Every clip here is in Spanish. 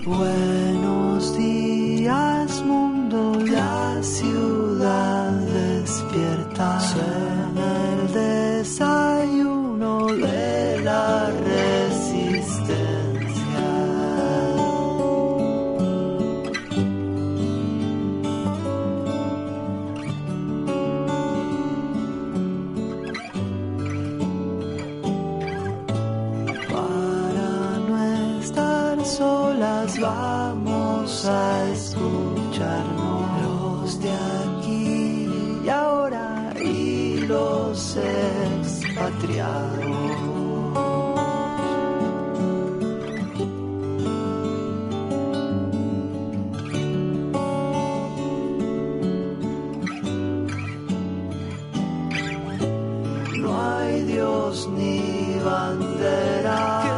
Buenos días, mundo, la ciudad despierta. Suena el desayuno de la resistencia. Para no estar solas vamos a escucharnos, los de aquí y ahora y los expatriados. No hay Dios ni bandera que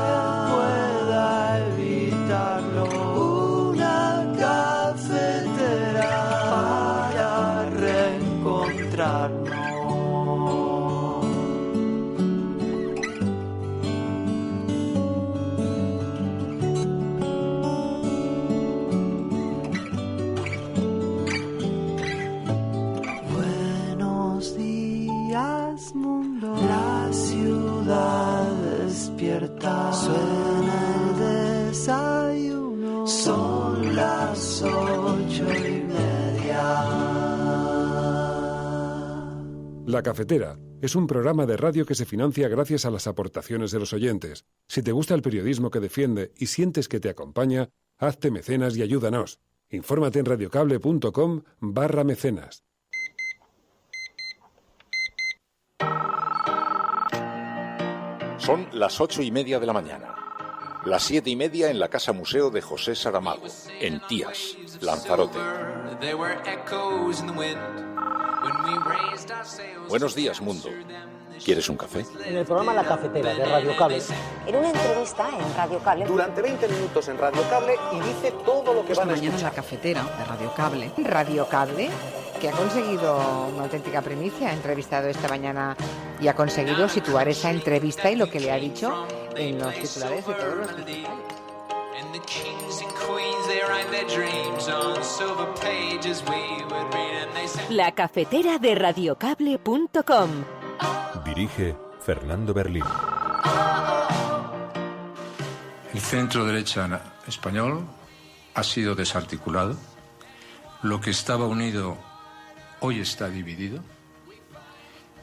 pueda evitarlo. Una cafetera para reencontrarnos. Buenos días, mundo, la ciudad despierta. Suena el desayuno, son las 8:30. La Cafetera es un programa de radio que se financia gracias a las aportaciones de los oyentes. Si te gusta el periodismo que defiende y sientes que te acompaña, hazte mecenas y ayúdanos. Infórmate en radiocable.com/mecenas. Son las 8:30 de la mañana. Las 7:30 en la Casa Museo de José Saramago, en Tías, Lanzarote. Buenos días, mundo. ¿Quieres un café? En el programa La Cafetera de Radio Cable. En una entrevista en Radio Cable. Durante 20 minutos en Radio Cable y dice todo lo que van a mañana en escuchar. La Cafetera de Radio Cable. Radio Cable, que ha conseguido una auténtica primicia, ha entrevistado esta mañana y ha conseguido situar esa entrevista y lo que le ha dicho en los titulares de todos los digitales. La Cafetera de radiocable.com. Dirige Fernando Berlín. El centro derecha español ha sido desarticulado. Lo que estaba unido hoy está dividido.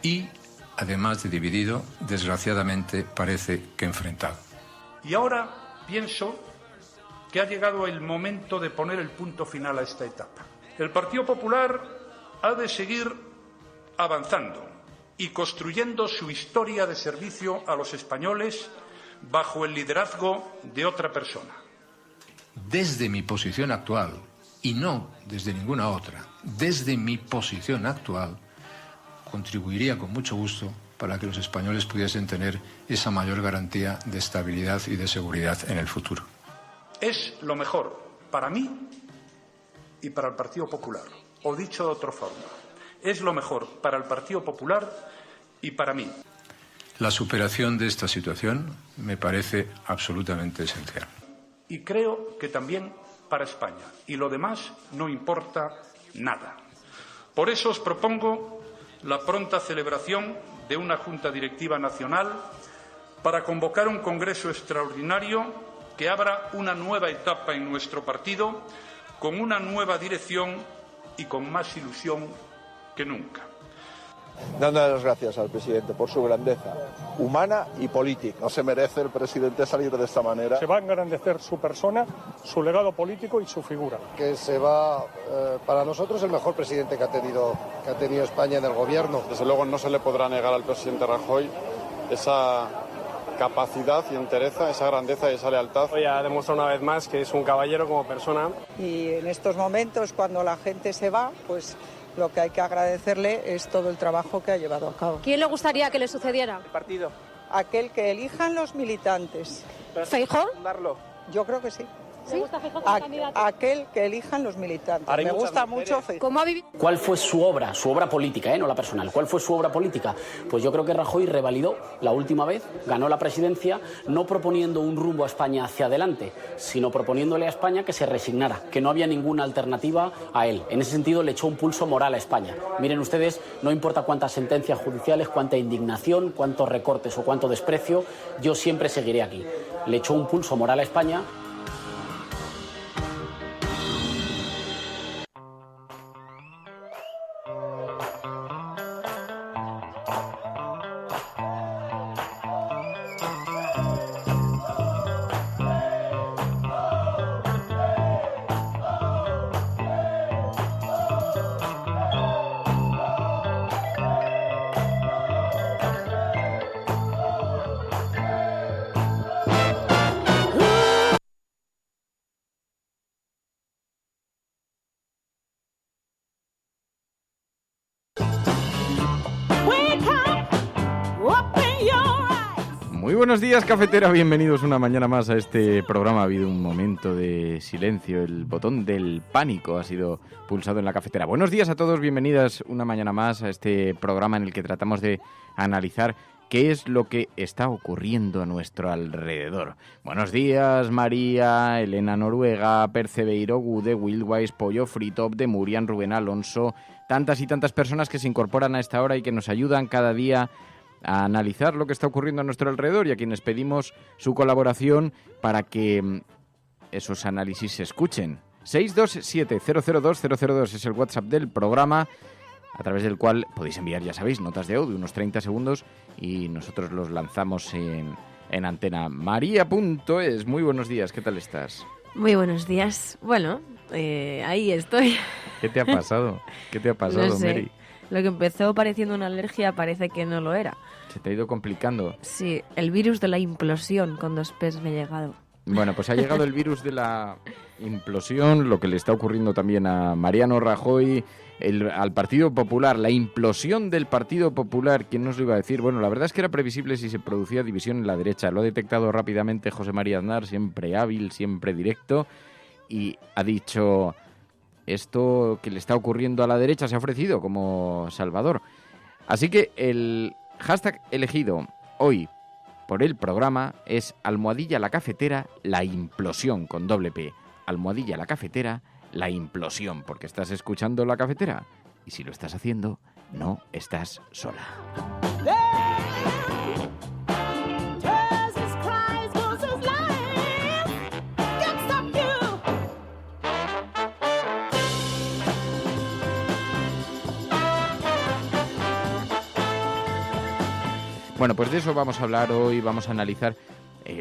Y, además de dividido, desgraciadamente parece que enfrentado. Y ahora pienso que ha llegado el momento de poner el punto final a esta etapa. El Partido Popular ha de seguir avanzando y construyendo su historia de servicio a los españoles bajo el liderazgo de otra persona. Desde mi posición actual, y no desde ninguna otra, desde mi posición actual, contribuiría con mucho gusto para que los españoles pudiesen tener esa mayor garantía de estabilidad y de seguridad en el futuro. Es lo mejor para mí y para el Partido Popular. O dicho de otra forma, es lo mejor para el Partido Popular y para mí. La superación de esta situación me parece absolutamente esencial. Y creo que también para España. Y lo demás no importa nada. Por eso os propongo la pronta celebración de una Junta Directiva Nacional para convocar un Congreso extraordinario que abra una nueva etapa en nuestro partido con una nueva dirección y con más ilusión que nunca. Dándole las gracias al presidente por su grandeza humana y política. No se merece el presidente salir de esta manera. Se va a engrandecer su persona, su legado político y su figura. Que se va, para nosotros, el mejor presidente que ha tenido España en el gobierno. Desde luego no se le podrá negar al presidente Rajoy esa capacidad y entereza, esa grandeza y esa lealtad. Hoy ha demostrado una vez más que es un caballero como persona. Y en estos momentos, cuando la gente se va, pues lo que hay que agradecerle es todo el trabajo que ha llevado a cabo. ¿Quién le gustaría que le sucediera? El partido. Aquel que elijan los militantes. ¿Feijóo? Darlo. Yo creo que sí. ¿Sí? Aquel que elijan los militantes. Me gusta mucho Feijóo. ¿Cuál fue su obra política, no la personal? ¿Cuál fue su obra política? Pues yo creo que Rajoy revalidó la última vez, ganó la presidencia, no proponiendo un rumbo a España hacia adelante, sino proponiéndole a España que se resignara, que no había ninguna alternativa a él. En ese sentido le echó un pulso moral a España. Miren ustedes, no importa cuántas sentencias judiciales, cuánta indignación, cuántos recortes o cuánto desprecio, yo siempre seguiré aquí. Le echó un pulso moral a España. Muy buenos días, cafetera, bienvenidos una mañana más a este programa. Ha habido un momento de silencio, el botón del pánico ha sido pulsado en la cafetera. Buenos días a todos, bienvenidas una mañana más a este programa en el que tratamos de analizar qué es lo que está ocurriendo a nuestro alrededor. Buenos días, María, Elena Noruega, Percebeiro, Gude, Wildwise, Pollo Frito, de Murian, Rubén Alonso, tantas y tantas personas que se incorporan a esta hora y que nos ayudan cada día a analizar lo que está ocurriendo a nuestro alrededor y a quienes pedimos su colaboración para que esos análisis se escuchen. 627-002-002 es el WhatsApp del programa, a través del cual podéis enviar, ya sabéis, notas de audio, unos 30 segundos, y nosotros los lanzamos en antena. María.es, muy buenos días, ¿qué tal estás? Muy buenos días. Bueno, ahí estoy. ¿Qué te ha pasado? ¿Qué te ha pasado, no sé. Mary? Lo que empezó pareciendo una alergia parece que no lo era. ¿Se te ha ido complicando? Sí, el virus de la implosión con 2 P's me ha llegado. Bueno, pues ha llegado el virus de la implosión, lo que le está ocurriendo también a Mariano Rajoy, al Partido Popular, la implosión del Partido Popular. ¿Quién nos lo iba a decir? Bueno, la verdad es que era previsible si se producía división en la derecha. Lo ha detectado rápidamente José María Aznar, siempre hábil, siempre directo, y ha dicho: esto que le está ocurriendo a la derecha se ha ofrecido como salvador. Así que el hashtag elegido hoy por el programa es almohadilla la cafetera, la implosión, con doble P. Almohadilla la cafetera, la implosión, porque estás escuchando La Cafetera. Y si lo estás haciendo, no estás sola. Bueno, pues de eso vamos a hablar hoy, vamos a analizar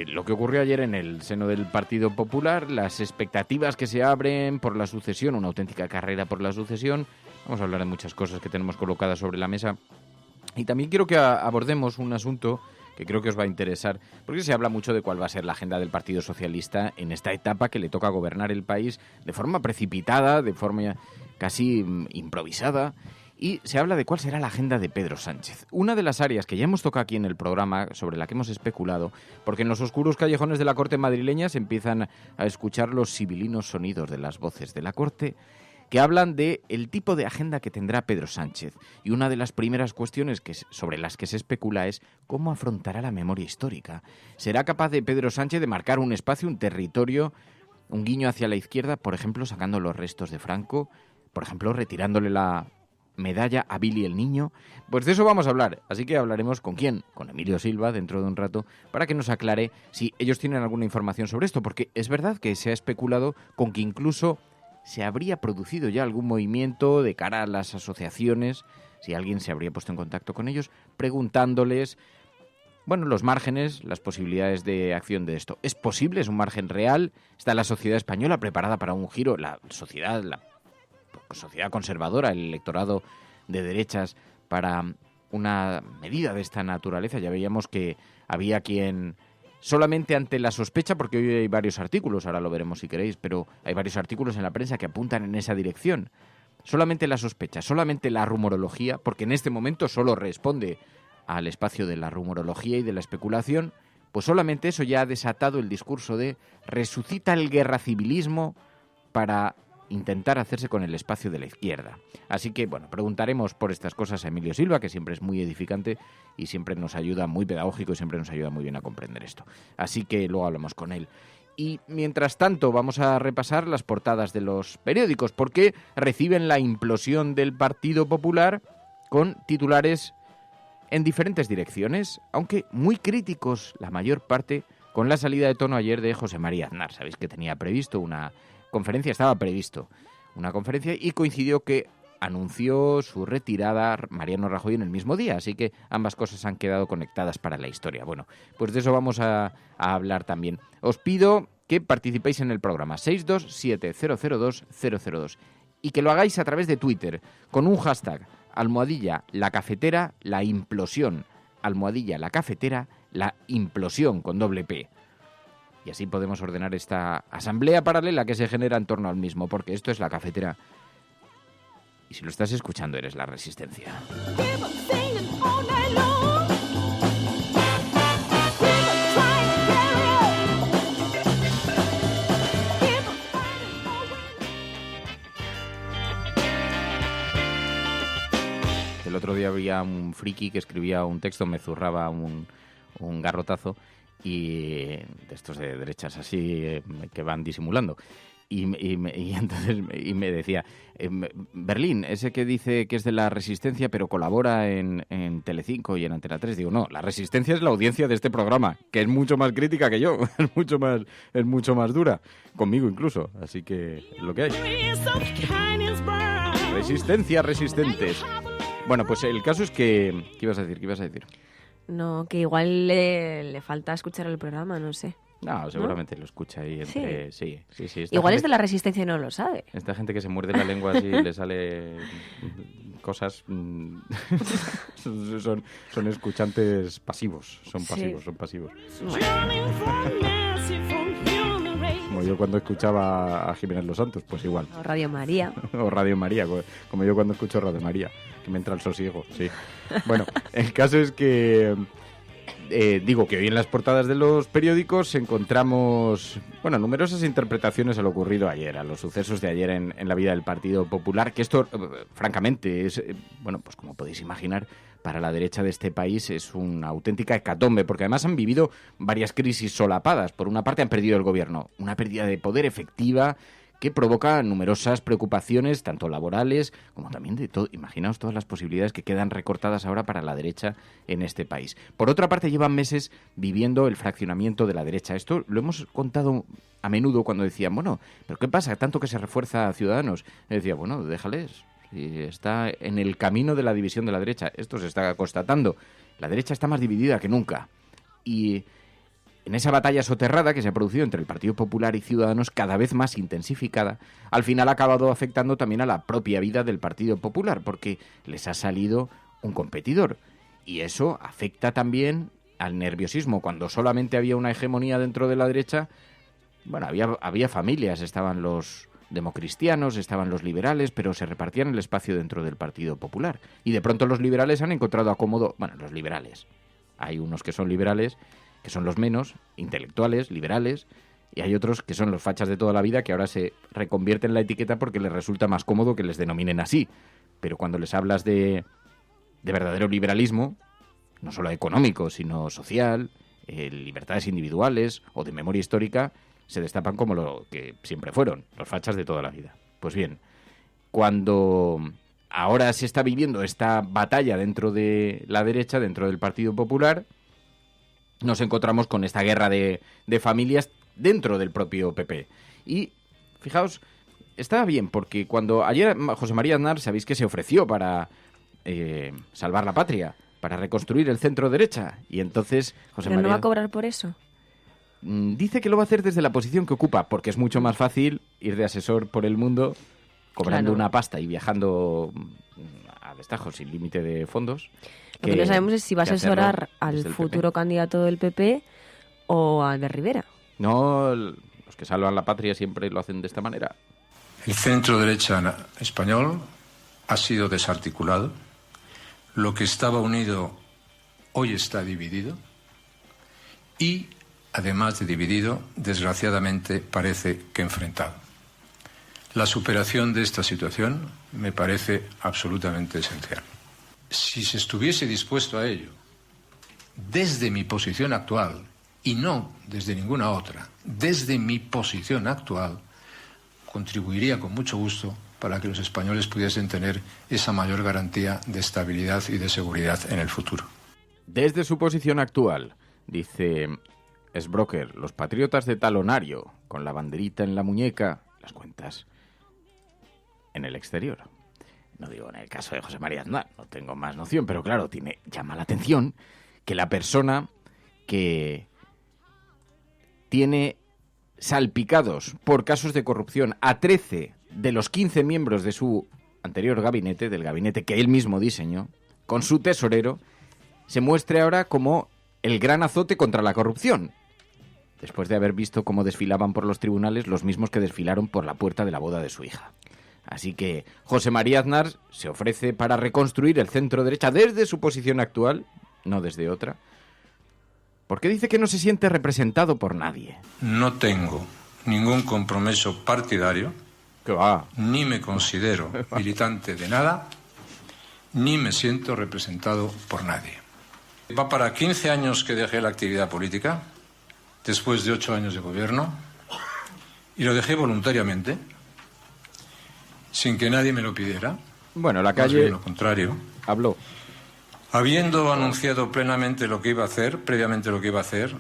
lo que ocurrió ayer en el seno del Partido Popular, las expectativas que se abren por la sucesión, una auténtica carrera por la sucesión. Vamos a hablar de muchas cosas que tenemos colocadas sobre la mesa. Y también quiero que abordemos un asunto que creo que os va a interesar, porque se habla mucho de cuál va a ser la agenda del Partido Socialista en esta etapa que le toca gobernar el país de forma precipitada, de forma casi improvisada. Y se habla de cuál será la agenda de Pedro Sánchez. Una de las áreas que ya hemos tocado aquí en el programa, sobre la que hemos especulado, porque en los oscuros callejones de la corte madrileña se empiezan a escuchar los sibilinos sonidos de las voces de la corte, que hablan de el tipo de agenda que tendrá Pedro Sánchez. Y una de las primeras cuestiones sobre las que se especula es cómo afrontará la memoria histórica. ¿Será capaz de Pedro Sánchez de marcar un espacio, un territorio, un guiño hacia la izquierda, por ejemplo, sacando los restos de Franco, por ejemplo, retirándole la medalla a Billy el Niño? Pues de eso vamos a hablar, así que hablaremos ¿con quién? Con Emilio Silva dentro de un rato, para que nos aclare si ellos tienen alguna información sobre esto, porque es verdad que se ha especulado con que incluso se habría producido ya algún movimiento de cara a las asociaciones, si alguien se habría puesto en contacto con ellos, preguntándoles, bueno, los márgenes, las posibilidades de acción de esto. ¿Es posible? ¿Es un margen real? ¿Está la sociedad española preparada para un giro? La sociedad conservadora, el electorado de derechas, para una medida de esta naturaleza. Ya veíamos que había quien solamente ante la sospecha, porque hoy hay varios artículos, ahora lo veremos si queréis, pero hay varios artículos en la prensa que apuntan en esa dirección. Solamente la sospecha, solamente la rumorología, porque en este momento solo responde al espacio de la rumorología y de la especulación, pues solamente eso ya ha desatado el discurso de resucita el guerracivilismo para intentar hacerse con el espacio de la izquierda. Así que, bueno, preguntaremos por estas cosas a Emilio Silva, que siempre es muy edificante y siempre nos ayuda, muy pedagógico y siempre nos ayuda muy bien a comprender esto. Así que luego hablamos con él. Y mientras tanto vamos a repasar las portadas de los periódicos, porque reciben la implosión del Partido Popular con titulares en diferentes direcciones, aunque muy críticos, la mayor parte, con la salida de tono ayer de José María Aznar. Sabéis que tenía previsto una conferencia, estaba previsto una conferencia y coincidió que anunció su retirada Mariano Rajoy en el mismo día, así que ambas cosas han quedado conectadas para la historia. Bueno, pues de eso vamos a hablar también. Os pido que participéis en el programa 627-002-002 y que lo hagáis a través de Twitter con un hashtag #la cafetera, la implosión, #la cafetera, la implosión con doble P. Y así podemos ordenar esta asamblea paralela que se genera en torno al mismo, porque esto es La Cafetera. Y si lo estás escuchando, eres La Resistencia. El otro día había un friki que escribía un texto, me zurraba un garrotazo, y de estos de derechas así que van disimulando. Y entonces me decía, Berlín, ese que dice que es de La Resistencia pero colabora en Telecinco y en Antena 3. Digo, no, La Resistencia es la audiencia de este programa, que es mucho más crítica que yo, es mucho más dura, conmigo incluso, así que es lo que hay. Resistencia, resistentes. Bueno, pues el caso es que... ¿Qué ibas a decir? No, que igual le falta escuchar el programa, no sé. No, seguramente lo escucha ahí entre... Sí. Igual es de La Resistencia y no lo sabe. Esta gente que se muerde la lengua así le sale cosas... son escuchantes pasivos. Son pasivos. Como yo cuando escuchaba a Jiménez Los Santos, pues igual. O Radio María. O Radio María, como yo cuando escucho Radio María, que me entra el sosiego, sí. Bueno, el caso es que... digo que hoy en las portadas de los periódicos encontramos, bueno, numerosas interpretaciones a lo ocurrido ayer, a los sucesos de ayer en la vida del Partido Popular, que esto, francamente, es, bueno, pues como podéis imaginar, para la derecha de este país es una auténtica hecatombe, porque además han vivido varias crisis solapadas. Por una parte han perdido el gobierno, una pérdida de poder efectiva que provoca numerosas preocupaciones, tanto laborales como también de todo. Imaginaos todas las posibilidades que quedan recortadas ahora para la derecha en este país. Por otra parte, llevan meses viviendo el fraccionamiento de la derecha. Esto lo hemos contado a menudo cuando decían, bueno, ¿pero qué pasa? Tanto que se refuerza a Ciudadanos. Y decía, bueno, déjales. Si está en el camino de la división de la derecha. Esto se está constatando. La derecha está más dividida que nunca. Y en esa batalla soterrada que se ha producido entre el Partido Popular y Ciudadanos, cada vez más intensificada, al final ha acabado afectando también a la propia vida del Partido Popular, porque les ha salido un competidor. Y eso afecta también al nerviosismo. Cuando solamente había una hegemonía dentro de la derecha, bueno, había familias, estaban los democristianos, estaban los liberales, pero se repartían el espacio dentro del Partido Popular. Y de pronto los liberales han encontrado acomodo. Bueno, los liberales. Hay unos que son liberales, que son los menos, intelectuales, liberales, y hay otros que son los fachas de toda la vida, que ahora se reconvierten en la etiqueta porque les resulta más cómodo que les denominen así. Pero cuando les hablas de verdadero liberalismo, no solo económico, sino social, libertades individuales o de memoria histórica, se destapan como lo que siempre fueron, los fachas de toda la vida. Pues bien, cuando ahora se está viviendo esta batalla dentro de la derecha, dentro del Partido Popular, nos encontramos con esta guerra de familias dentro del propio PP. Y, fijaos, estaba bien, porque cuando ayer José María Aznar, sabéis que se ofreció para salvar la patria, para reconstruir el centro derecha, y entonces José ¿Pero María... no va a cobrar por eso? Dice que lo va a hacer desde la posición que ocupa, porque es mucho más fácil ir de asesor por el mundo cobrando una pasta y viajando a destajo sin límite de fondos. Lo que no sabemos es si va a asesorar al futuro candidato del PP o al de Rivera. No, los que salvan la patria siempre lo hacen de esta manera. El centro derecha español ha sido desarticulado. Lo que estaba unido hoy está dividido. y, además de dividido, desgraciadamente parece que enfrentado. La superación de esta situación me parece absolutamente esencial. Si se estuviese dispuesto a ello, desde mi posición actual, y no desde ninguna otra, desde mi posición actual, contribuiría con mucho gusto para que los españoles pudiesen tener esa mayor garantía de estabilidad y de seguridad en el futuro. Desde su posición actual, dice Sbrocker, los patriotas de talonario, con la banderita en la muñeca, las cuentas en el exterior. No digo en el caso de José María Aznar, no tengo más noción, pero claro, llama la atención que la persona que tiene salpicados por casos de corrupción a 13 de los 15 miembros de su anterior gabinete, del gabinete que él mismo diseñó, con su tesorero, se muestre ahora como el gran azote contra la corrupción, después de haber visto cómo desfilaban por los tribunales los mismos que desfilaron por la puerta de la boda de su hija. Así que José María Aznar se ofrece para reconstruir el centro derecha desde su posición actual, no desde otra, porque dice que no se siente representado por nadie. No tengo ningún compromiso partidario, ni me considero militante de nada, ni me siento representado por nadie. Va para 15 años que dejé la actividad política, después de 8 años de gobierno, y lo dejé voluntariamente, sin que nadie me lo pidiera. Bueno, la calle, lo contrario, habló. Habiendo anunciado plenamente lo que iba a hacer, previamente lo que iba a hacer,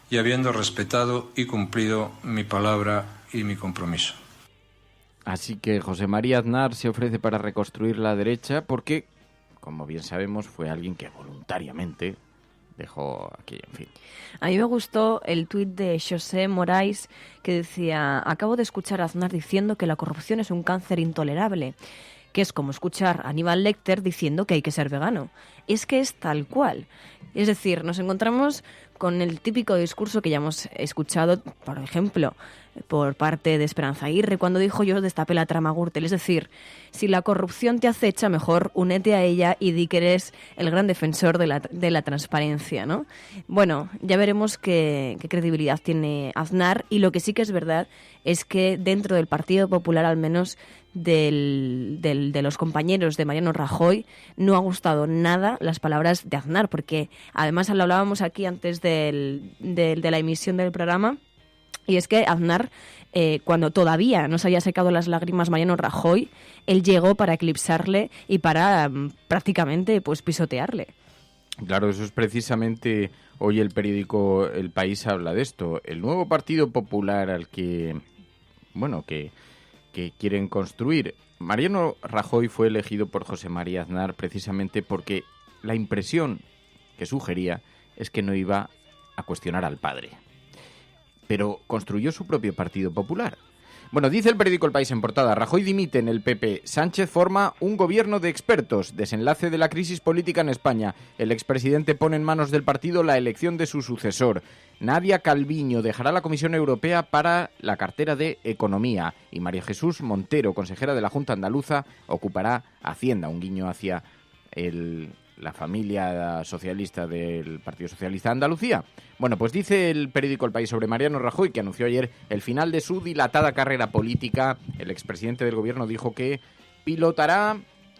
y habiendo respetado y cumplido mi palabra y mi compromiso. Así que José María Aznar se ofrece para reconstruir la derecha porque, como bien sabemos, fue alguien que voluntariamente dejó aquello, en fin. A mí me gustó el tuit de José Moraes que decía: acabo de escuchar a Aznar diciendo que la corrupción es un cáncer intolerable, que es como escuchar a Aníbal Lecter diciendo que hay que ser vegano. Es que es tal cual. Es decir, nos encontramos con el típico discurso que ya hemos escuchado, por ejemplo, por parte de Esperanza Aguirre, cuando dijo: yo destapé la trama Gürtel. Es decir, si la corrupción te acecha, mejor únete a ella y di que eres el gran defensor de la transparencia, ¿no? Bueno, ya veremos qué credibilidad tiene Aznar, y lo que sí que es verdad es que dentro del Partido Popular, al menos de los compañeros de Mariano Rajoy, no ha gustado nada las palabras de Aznar, porque además lo hablábamos aquí antes de la emisión del programa, y es que Aznar, cuando todavía no se había secado las lágrimas Mariano Rajoy, él llegó para eclipsarle y para prácticamente pues pisotearle. Claro, eso es precisamente, hoy el periódico El País habla de esto. El nuevo Partido Popular al que quieren construir. Mariano Rajoy fue elegido por José María Aznar precisamente porque la impresión que sugería es que no iba a cuestionar al padre. Pero construyó su propio Partido Popular. Bueno, dice el periódico El País en portada: Rajoy dimite en el PP, Sánchez forma un gobierno de expertos, desenlace de la crisis política en España. El expresidente pone en manos del partido la elección de su sucesor. Nadia Calviño dejará la Comisión Europea para la cartera de Economía, y María Jesús Montero, consejera de la Junta Andaluza, ocupará Hacienda, un guiño hacia la familia socialista del Partido Socialista de Andalucía. Bueno, pues dice el periódico El País sobre Mariano Rajoy, que anunció ayer el final de su dilatada carrera política. El expresidente del gobierno dijo que pilotará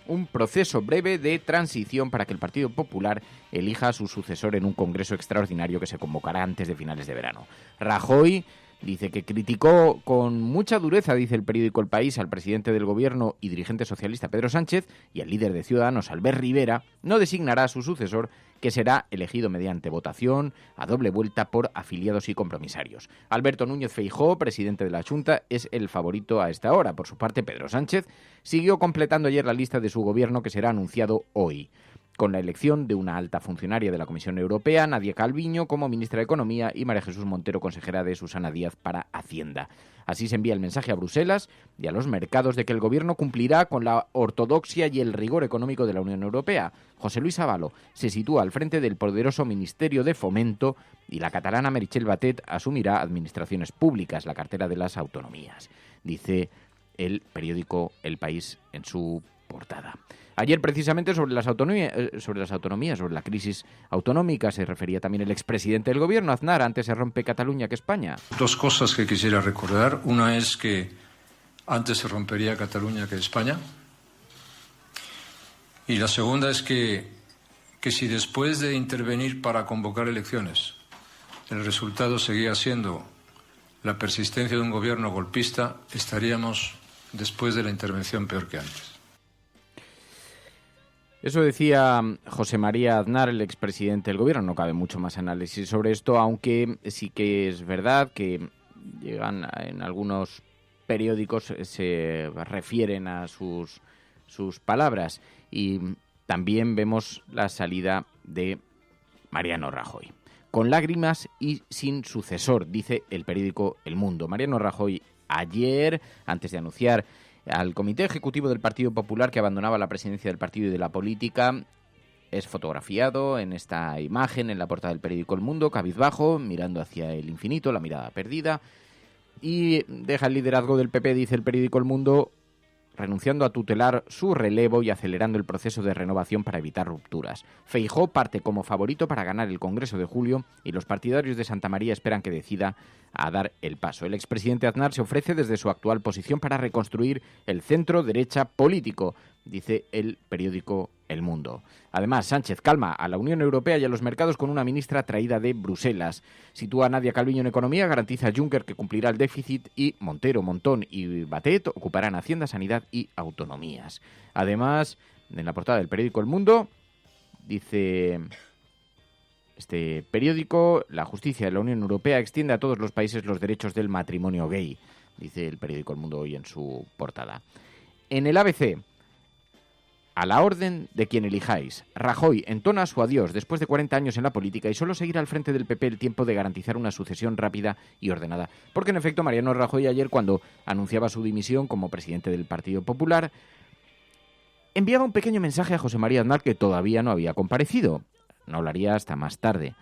un proceso breve de transición para que el Partido Popular elija a su sucesor en un congreso extraordinario que se convocará antes de finales de verano. Rajoy dice que criticó con mucha dureza, dice el periódico El País, al presidente del gobierno y dirigente socialista Pedro Sánchez, y al líder de Ciudadanos, Albert Rivera, no designará a su sucesor, que será elegido mediante votación a doble vuelta por afiliados y compromisarios. Alberto Núñez Feijóo, presidente de la Xunta, es el favorito a esta hora. Por su parte, Pedro Sánchez siguió completando ayer la lista de su gobierno, que será anunciado hoy, con la elección de una alta funcionaria de la Comisión Europea, Nadia Calviño, como ministra de Economía, y María Jesús Montero, consejera de Susana Díaz para Hacienda. Así se envía el mensaje a Bruselas y a los mercados de que el gobierno cumplirá con la ortodoxia y el rigor económico de la Unión Europea. José Luis Ábalos se sitúa al frente del poderoso Ministerio de Fomento, y la catalana Meritxell Batet asumirá Administraciones Públicas, la cartera de las autonomías. Dice el periódico El País en su portada. Ayer, precisamente, sobre las autonomías, sobre la crisis autonómica, se refería también el expresidente del gobierno, Aznar: antes se rompe Cataluña que España. Dos cosas que quisiera recordar. Una es que antes se rompería Cataluña que España. Y la segunda es que si después de intervenir para convocar elecciones el resultado seguía siendo la persistencia de un gobierno golpista, estaríamos después de la intervención peor que antes. Eso decía José María Aznar, el expresidente del gobierno. No cabe mucho más análisis sobre esto, aunque sí que es verdad que llegan en algunos periódicos, se refieren a sus palabras. Y también vemos la salida de Mariano Rajoy. Con lágrimas y sin sucesor, dice el periódico El Mundo. Mariano Rajoy ayer, antes de anunciar al Comité Ejecutivo del Partido Popular que abandonaba la presidencia del partido y de la política, es fotografiado en esta imagen en la portada del periódico El Mundo, cabizbajo, mirando hacia el infinito, la mirada perdida, y deja el liderazgo del PP, dice el periódico El Mundo, renunciando a tutelar su relevo y acelerando el proceso de renovación para evitar rupturas. Feijóo parte como favorito para ganar el Congreso de julio y los partidarios de Santamaría esperan que decida a dar el paso. El expresidente Aznar se ofrece desde su actual posición para reconstruir el centro-derecha político, dice el periódico El Mundo. Además, Sánchez calma a la Unión Europea y a los mercados con una ministra traída de Bruselas. Sitúa a Nadia Calviño en economía, garantiza a Juncker que cumplirá el déficit y Montero, Montón y Batet ocuparán Hacienda, Sanidad y Autonomías. Además, en la portada del periódico El Mundo, dice este periódico: la justicia de la Unión Europea extiende a todos los países los derechos del matrimonio gay, dice el periódico El Mundo hoy en su portada. En el ABC, a la orden de quien elijáis, Rajoy entona su adiós después de 40 años en la política y solo seguirá al frente del PP el tiempo de garantizar una sucesión rápida y ordenada. Porque en efecto Mariano Rajoy ayer, cuando anunciaba su dimisión como presidente del Partido Popular, enviaba un pequeño mensaje a José María Aznar, que todavía no había comparecido. No hablaría hasta más tarde.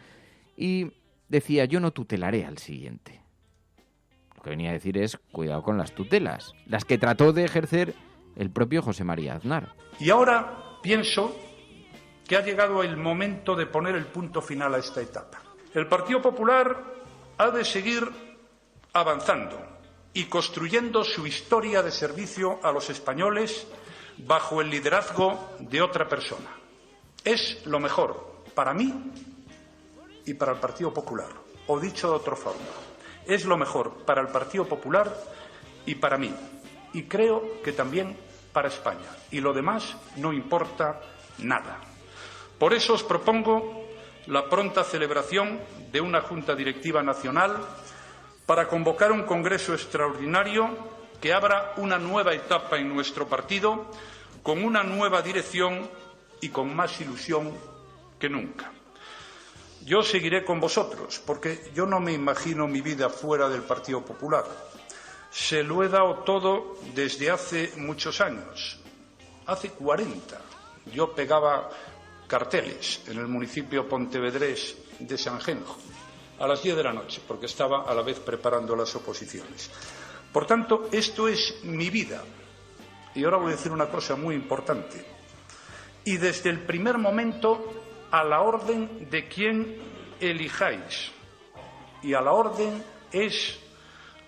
Y decía: yo no tutelaré al siguiente. Lo que venía a decir es: cuidado con las tutelas, las que trató de ejercer el propio José María Aznar. Y ahora pienso que ha llegado el momento de poner el punto final a esta etapa. El Partido Popular ha de seguir avanzando y construyendo su historia de servicio a los españoles bajo el liderazgo de otra persona. Es lo mejor para mí y para el Partido Popular. O dicho de otra forma, es lo mejor para el Partido Popular y para mí. Y creo que también para España. Y lo demás no importa nada. Por eso os propongo la pronta celebración de una Junta Directiva Nacional para convocar un Congreso extraordinario que abra una nueva etapa en nuestro partido con una nueva dirección y con más ilusión que nunca. Yo seguiré con vosotros, porque yo no me imagino mi vida fuera del Partido Popular. Se lo he dado todo desde hace muchos años. Hace 40 yo pegaba carteles en el municipio pontevedrés de San Genjo a las 10 de la noche, porque estaba a la vez preparando las oposiciones. Por tanto, esto es mi vida. Y ahora voy a decir una cosa muy importante. Y desde el primer momento, a la orden de quien elijáis. Y a la orden es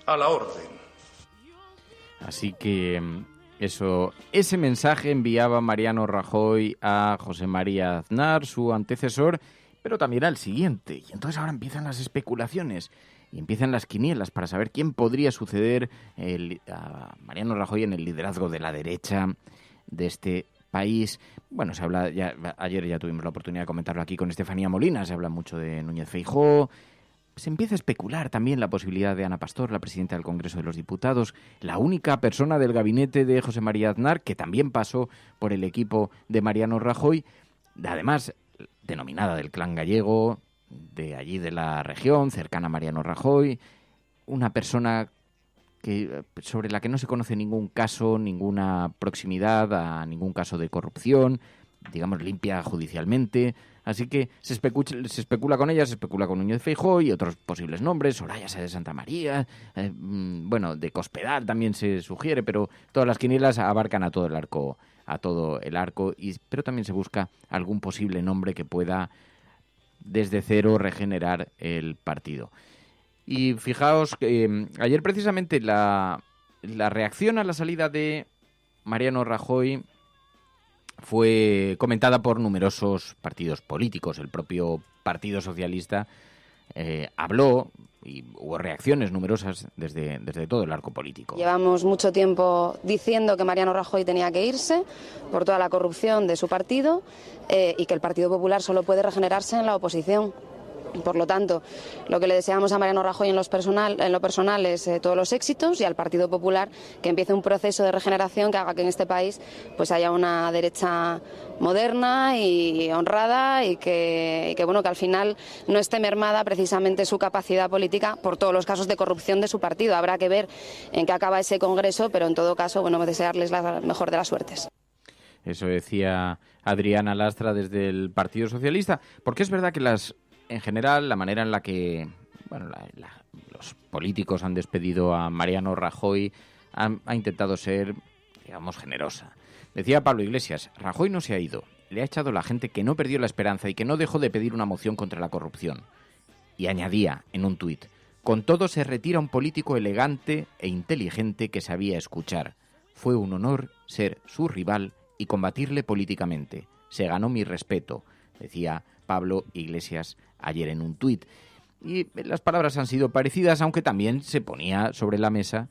a la orden. Así que ese mensaje enviaba Mariano Rajoy a José María Aznar, su antecesor, pero también al siguiente. Y entonces ahora empiezan las especulaciones y empiezan las quinielas para saber quién podría suceder a Mariano Rajoy en el liderazgo de la derecha de este país. Bueno, se habla, ayer ya tuvimos la oportunidad de comentarlo aquí con Estefanía Molina, se habla mucho de Núñez Feijóo. Se empieza a especular también la posibilidad de Ana Pastor, la presidenta del Congreso de los Diputados, la única persona del gabinete de José María Aznar que también pasó por el equipo de Mariano Rajoy, además denominada del clan gallego, de allí de la región, cercana a Mariano Rajoy, una persona sobre la que no se conoce ningún caso, ninguna proximidad a ningún caso de corrupción, digamos limpia judicialmente. Así que se especula con ella, se especula con Núñez Feijóo y otros posibles nombres, Soraya Sáenz de Santamaría, de Cospedal también se sugiere, pero todas las quinielas abarcan a todo el arco a todo el arco, pero también se busca algún posible nombre que pueda desde cero regenerar el partido. Y fijaos que ayer precisamente la reacción a la salida de Mariano Rajoy fue comentada por numerosos partidos políticos. El propio Partido Socialista habló y hubo reacciones numerosas desde todo el arco político. Llevamos mucho tiempo diciendo que Mariano Rajoy tenía que irse por toda la corrupción de su partido y que el Partido Popular solo puede regenerarse en la oposición. Por lo tanto, lo que le deseamos a Mariano Rajoy en lo personal es todos los éxitos, y al Partido Popular que empiece un proceso de regeneración que haga que en este país pues haya una derecha moderna y honrada y que al final no esté mermada precisamente su capacidad política por todos los casos de corrupción de su partido. Habrá que ver en qué acaba ese congreso, pero en todo caso, desearles la mejor de las suertes. Eso decía Adriana Lastra desde el Partido Socialista, porque es verdad que en general, la manera en la que los políticos han despedido a Mariano Rajoy ha intentado ser, digamos, generosa. Decía Pablo Iglesias, Rajoy no se ha ido, le ha echado la gente que no perdió la esperanza y que no dejó de pedir una moción contra la corrupción. Y añadía en un tuit, con todo se retira un político elegante e inteligente que sabía escuchar. Fue un honor ser su rival y combatirle políticamente. Se ganó mi respeto, decía Pablo Iglesias ayer en un tuit. Y las palabras han sido parecidas, aunque también se ponía sobre la mesa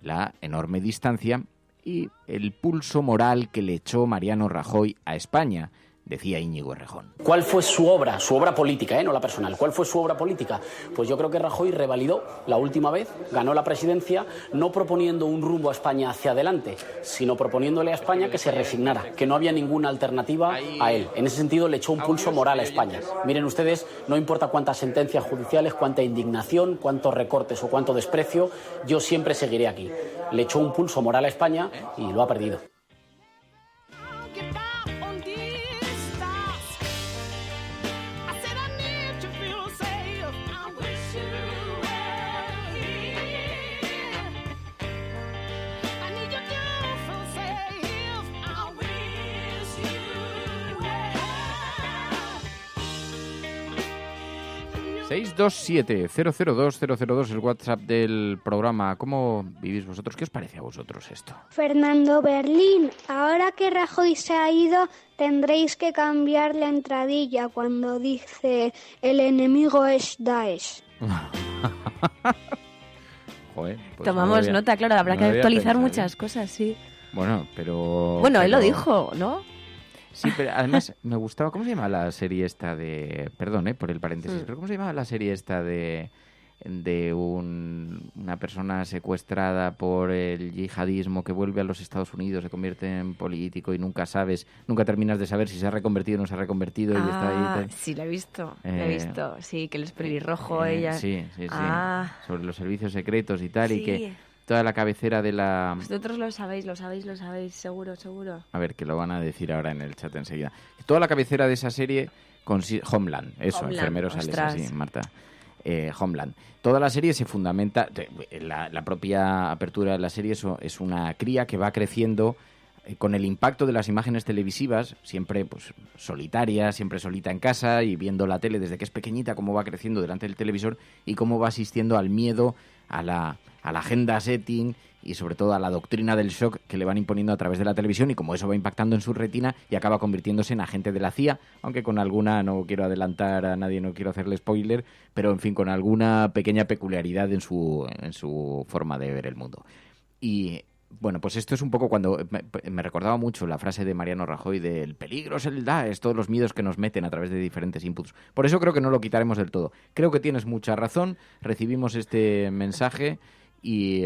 la enorme distancia y el pulso moral que le echó Mariano Rajoy a España, decía Íñigo Errejón. ¿Cuál fue su obra política, no la personal? ¿Cuál fue su obra política? Pues yo creo que Rajoy revalidó la última vez, ganó la presidencia, no proponiendo un rumbo a España hacia adelante, sino proponiéndole a España que se resignara, que no había ninguna alternativa a él. En ese sentido le echó un pulso moral a España. Miren ustedes, no importa cuántas sentencias judiciales, cuánta indignación, cuántos recortes o cuánto desprecio, yo siempre seguiré aquí. Le echó un pulso moral a España y lo ha perdido. ...627-002-002... el WhatsApp del programa. ¿Cómo vivís vosotros? ¿Qué os parece a vosotros esto? Fernando Berlín, ahora que Rajoy se ha ido, tendréis que cambiar la entradilla cuando dice el enemigo es Daesh. Joder, pues tomamos nota, claro, habrá que actualizar muchas cosas, sí. Bueno, pero... Bueno, él lo dijo, ¿no? Sí, pero además me gustaba... ¿Cómo se llama la serie esta de...? Perdón, por el paréntesis, pero ¿cómo se llama la serie esta de una persona secuestrada por el yihadismo que vuelve a los Estados Unidos, se convierte en político y nunca terminas de saber si se ha reconvertido o no se ha reconvertido y está ahí? Sí, la he visto, sí, que él es pelirrojo, ella... Sí, sobre los servicios secretos y tal, sí. Y que... toda la cabecera de la... Vosotros lo sabéis, seguro. A ver, que lo van a decir ahora en el chat enseguida. Toda la cabecera de esa serie... Homeland, enfermeros sales así, Marta. Homeland. Toda la serie se fundamenta... La propia apertura de la serie es una cría que va creciendo con el impacto de las imágenes televisivas, siempre pues solitaria, siempre solita en casa y viendo la tele desde que es pequeñita, cómo va creciendo delante del televisor y cómo va asistiendo al miedo, a la agenda setting y sobre todo a la doctrina del shock que le van imponiendo a través de la televisión, y como eso va impactando en su retina y acaba convirtiéndose en agente de la CIA, aunque con alguna, no quiero adelantar a nadie, no quiero hacerle spoiler, pero en fin, con alguna pequeña peculiaridad en su forma de ver el mundo. Y bueno, pues esto es un poco cuando me recordaba mucho la frase de Mariano Rajoy del peligro es el Daesh, todos los miedos que nos meten a través de diferentes inputs. Por eso creo que no lo quitaremos del todo. Creo que tienes mucha razón, recibimos este mensaje y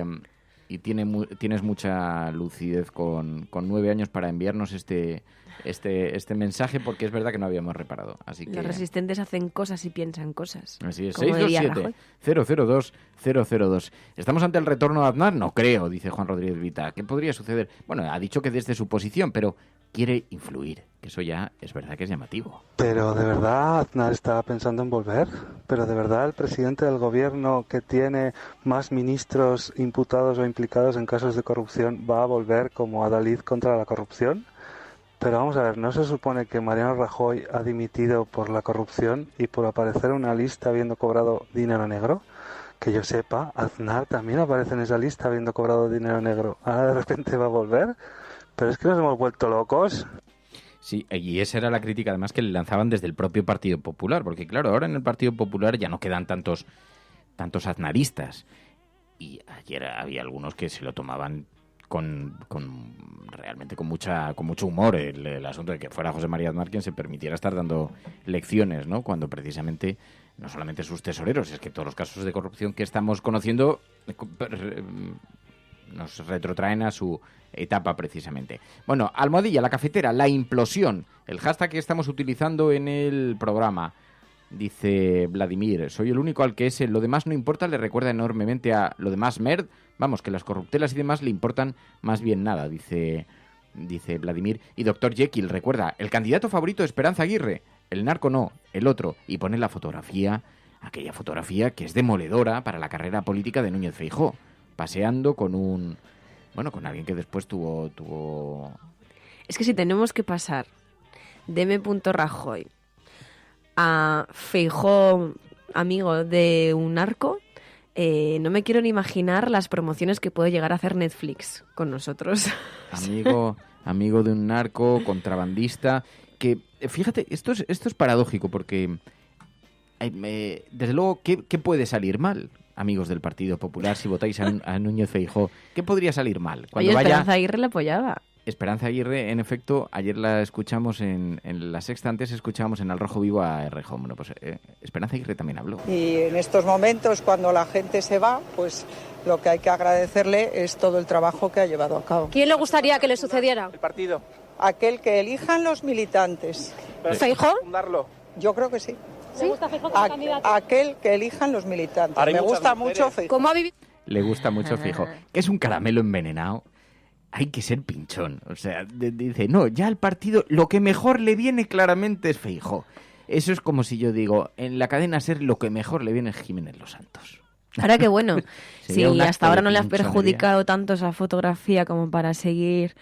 tienes mucha lucidez con 9 años para enviarnos este mensaje, porque es verdad que no habíamos reparado. Así que... Los resistentes hacen cosas y piensan cosas. Así es, 627-002-002. ¿Estamos ante el retorno de Aznar? No creo, dice Juan Rodríguez Vita. ¿Qué podría suceder? Bueno, ha dicho que desde su posición, pero quiere influir, que eso ya es verdad que es llamativo. Pero ¿de verdad Aznar está pensando en volver? ¿Pero de verdad el presidente del gobierno, que tiene más ministros imputados o implicados en casos de corrupción, va a volver como adalid contra la corrupción? Pero vamos a ver, ¿no se supone que Mariano Rajoy ha dimitido por la corrupción y por aparecer en una lista habiendo cobrado dinero negro? Que yo sepa, Aznar también aparece en esa lista habiendo cobrado dinero negro. Ahora de repente va a volver. Pero es que nos hemos vuelto locos. Sí, y esa era la crítica además que le lanzaban desde el propio Partido Popular, porque claro, ahora en el Partido Popular ya no quedan tantos aznaristas. Y ayer había algunos que se lo tomaban realmente con mucho humor el asunto de que fuera José María Aznar quien se permitiera estar dando lecciones, ¿no? Cuando precisamente no solamente sus tesoreros, es que todos los casos de corrupción que estamos conociendo nos retrotraen a su etapa precisamente. Bueno, Almohadilla, la cafetera, la implosión, el hashtag que estamos utilizando en el programa. Dice Vladimir, soy el único al que ese lo demás no importa le recuerda enormemente a lo demás merd. Vamos, que las corruptelas y demás le importan más bien nada, dice Vladimir. Y Dr. Jekyll recuerda, el candidato favorito es Esperanza Aguirre, el narco no, el otro. Y pone la fotografía, aquella fotografía que es demoledora para la carrera política de Núñez Feijóo, paseando con con alguien que después tuvo... Es que si tenemos que pasar de M. Rajoy a Feijóo, amigo de un narco, no me quiero ni imaginar las promociones que puede llegar a hacer Netflix con nosotros. Amigo de un narco, contrabandista, que, fíjate, esto es paradójico porque, desde luego, ¿qué puede salir mal, amigos del Partido Popular, si votáis a Núñez Feijóo? ¿Qué podría salir mal? Oye, Esperanza Aguirre le apoyaba. Esperanza Aguirre, en efecto, ayer la escuchamos en La Sexta, antes escuchábamos en Al Rojo Vivo a Errejón. Bueno, pues Esperanza Aguirre también habló. Y en estos momentos, cuando la gente se va, pues lo que hay que agradecerle es todo el trabajo que ha llevado a cabo. ¿Quién le gustaría que le sucediera? El partido. Aquel que elijan los militantes. ¿Feijóo? Yo creo que sí. ¿Le gusta Feijóo como candidato? Aquel que elijan los militantes. Me gusta mucho Feijóo. ¿Cómo ha vivido? Le gusta mucho Feijóo. Que es un caramelo envenenado. Hay que ser pinchón. O sea, dice, no, ya al partido lo que mejor le viene claramente es Feijóo. Eso es como si yo digo, en la cadena SER lo que mejor le viene es Jiménez Los Santos. Ahora qué bueno. Sí, hasta ahora no le ha perjudicado tanto esa fotografía como para seguir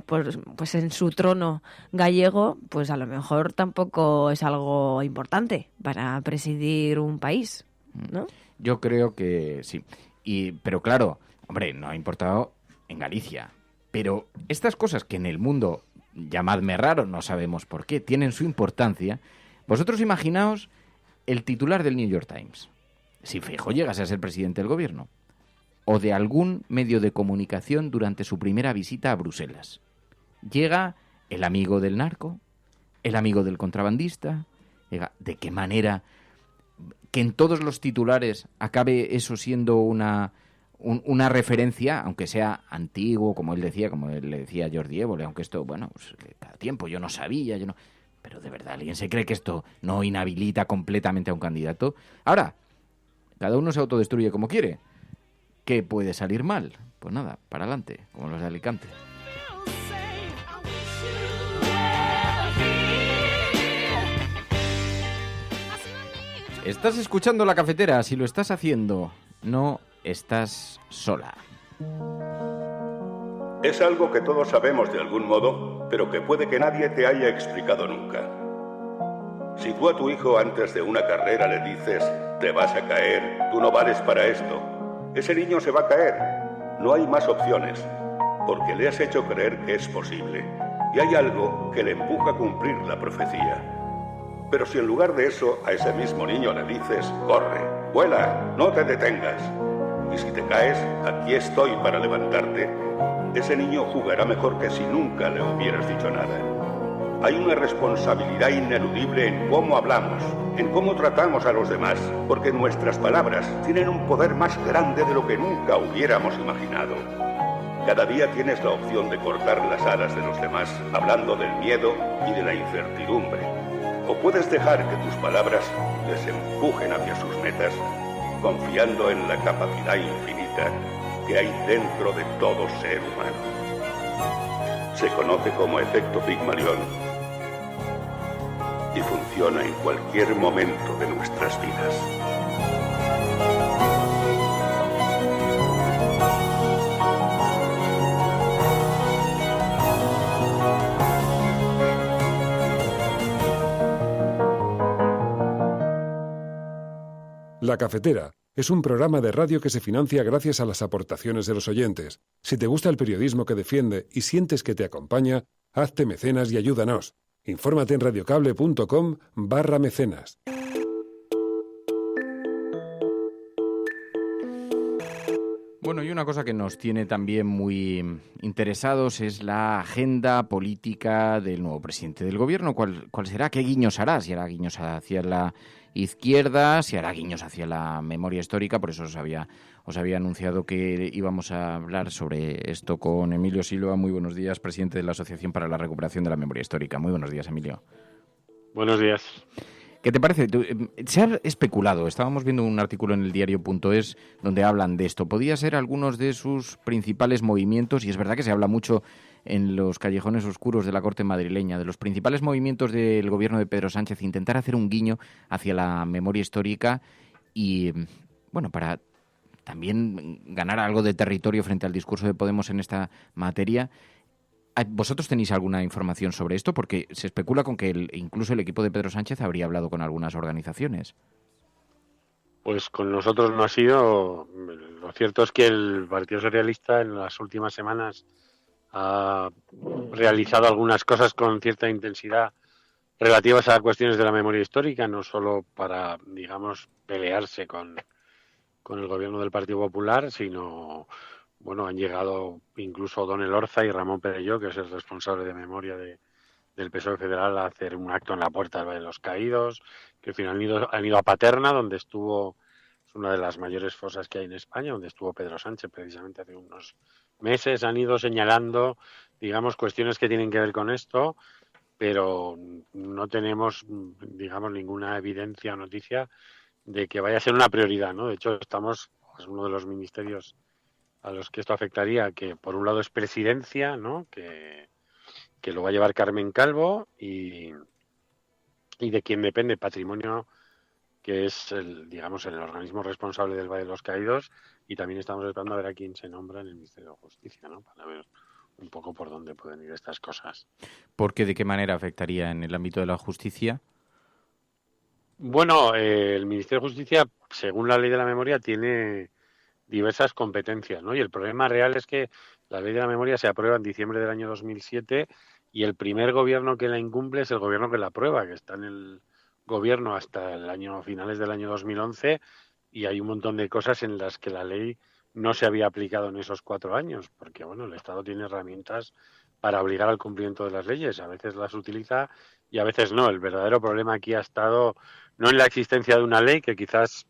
pues en su trono gallego, pues a lo mejor tampoco es algo importante para presidir un país, ¿no? Yo creo que sí. Pero claro, hombre, no ha importado en Galicia. Pero estas cosas que en el mundo, llamadme raro, no sabemos por qué, tienen su importancia. Vosotros imaginaos el titular del New York Times. Si Feijóo llegase a ser presidente del gobierno, o de algún medio de comunicación durante su primera visita a Bruselas. Llega el amigo del narco, el amigo del contrabandista. Llega, ¿de qué manera que en todos los titulares acabe eso siendo una referencia, aunque sea antiguo, como él decía, como le decía a Jordi Évole, aunque esto, bueno, pues, cada tiempo yo no sabía, pero de verdad, ¿alguien se cree que esto no inhabilita completamente a un candidato? Ahora, cada uno se autodestruye como quiere. ¿Qué puede salir mal? Pues nada, para adelante, como los de Alicante. Estás escuchando La Cafetera. Si lo estás haciendo, no estás sola. Es algo que todos sabemos de algún modo, pero que puede que nadie te haya explicado nunca. Si tú a tu hijo antes de una carrera le dices, te vas a caer, tú no vales para esto, ese niño se va a caer. No hay más opciones, porque le has hecho creer que es posible. Y hay algo que le empuja a cumplir la profecía. Pero si en lugar de eso a ese mismo niño le dices, corre, vuela, no te detengas, y si te caes, aquí estoy para levantarte, ese niño jugará mejor que si nunca le hubieras dicho nada. Hay una responsabilidad ineludible en cómo hablamos, en cómo tratamos a los demás, porque nuestras palabras tienen un poder más grande de lo que nunca hubiéramos imaginado. Cada día tienes la opción de cortar las alas de los demás, hablando del miedo y de la incertidumbre. O puedes dejar que tus palabras les empujen hacia sus metas, confiando en la capacidad infinita que hay dentro de todo ser humano. Se conoce como efecto Pigmalión y funciona en cualquier momento de nuestras vidas. La Cafetera es un programa de radio que se financia gracias a las aportaciones de los oyentes. Si te gusta el periodismo que defiende y sientes que te acompaña, hazte mecenas y ayúdanos. Infórmate en radiocable.com/mecenas. Bueno, y una cosa que nos tiene también muy interesados es la agenda política del nuevo presidente del gobierno. ¿Cuál será? ¿Qué guiños hará? Si hará guiños hacia la izquierda, si hará guiños hacia la memoria histórica. Por eso os había anunciado que íbamos a hablar sobre esto con Emilio Silva. Muy buenos días, presidente de la Asociación para la Recuperación de la Memoria Histórica. Muy buenos días, Emilio. Buenos días. ¿Qué te parece? Se ha especulado, estábamos viendo un artículo en el diario.es donde hablan de esto. ¿Podía ser algunos de sus principales movimientos? Y es verdad que se habla mucho en los callejones oscuros de la corte madrileña, de los principales movimientos del gobierno de Pedro Sánchez, intentar hacer un guiño hacia la memoria histórica y, bueno, para también ganar algo de territorio frente al discurso de Podemos en esta materia. ¿Vosotros tenéis alguna información sobre esto? Porque se especula con que incluso el equipo de Pedro Sánchez habría hablado con algunas organizaciones. Pues con nosotros no ha sido. Lo cierto es que el Partido Socialista en las últimas semanas ha realizado algunas cosas con cierta intensidad relativas a cuestiones de la memoria histórica, no solo para, digamos, pelearse con el gobierno del Partido Popular, sino... Bueno, han llegado incluso Don Elorza y Ramón Perelló, que es el responsable de memoria del PSOE federal, a hacer un acto en la Puerta del Valle de los Caídos, que al final han ido a Paterna, donde es una de las mayores fosas que hay en España, donde estuvo Pedro Sánchez precisamente hace unos meses. Han ido señalando, digamos, cuestiones que tienen que ver con esto, pero no tenemos, digamos, ninguna evidencia o noticia de que vaya a ser una prioridad, ¿no? De hecho, es uno de los ministerios a los que esto afectaría, que por un lado es presidencia, ¿no? Que lo va a llevar Carmen Calvo y de quien depende Patrimonio, que es el organismo responsable del Valle de los Caídos, y también estamos esperando a ver a quién se nombra en el Ministerio de Justicia, ¿no? Para ver un poco por dónde pueden ir estas cosas. ¿Por qué? ¿De qué manera afectaría en el ámbito de la justicia? Bueno, el Ministerio de Justicia, según la Ley de la Memoria, tiene diversas competencias, ¿no? Y el problema real es que la Ley de la Memoria se aprueba en diciembre del año 2007 y el primer gobierno que la incumple es el gobierno que la aprueba, que está en el gobierno hasta finales del año 2011, y hay un montón de cosas en las que la ley no se había aplicado en esos 4 años, porque bueno, el Estado tiene herramientas para obligar al cumplimiento de las leyes, a veces las utiliza y a veces no. El verdadero problema aquí ha estado no en la existencia de una ley, que quizás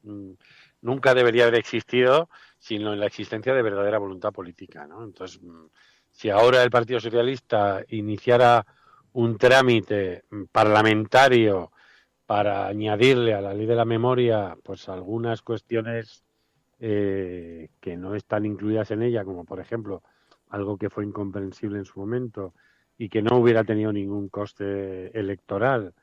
nunca debería haber existido, sino en la existencia de verdadera voluntad política, ¿no? Entonces, si ahora el Partido Socialista iniciara un trámite parlamentario para añadirle a la Ley de la Memoria pues algunas cuestiones que no están incluidas en ella, como por ejemplo algo que fue incomprensible en su momento y que no hubiera tenido ningún coste electoral,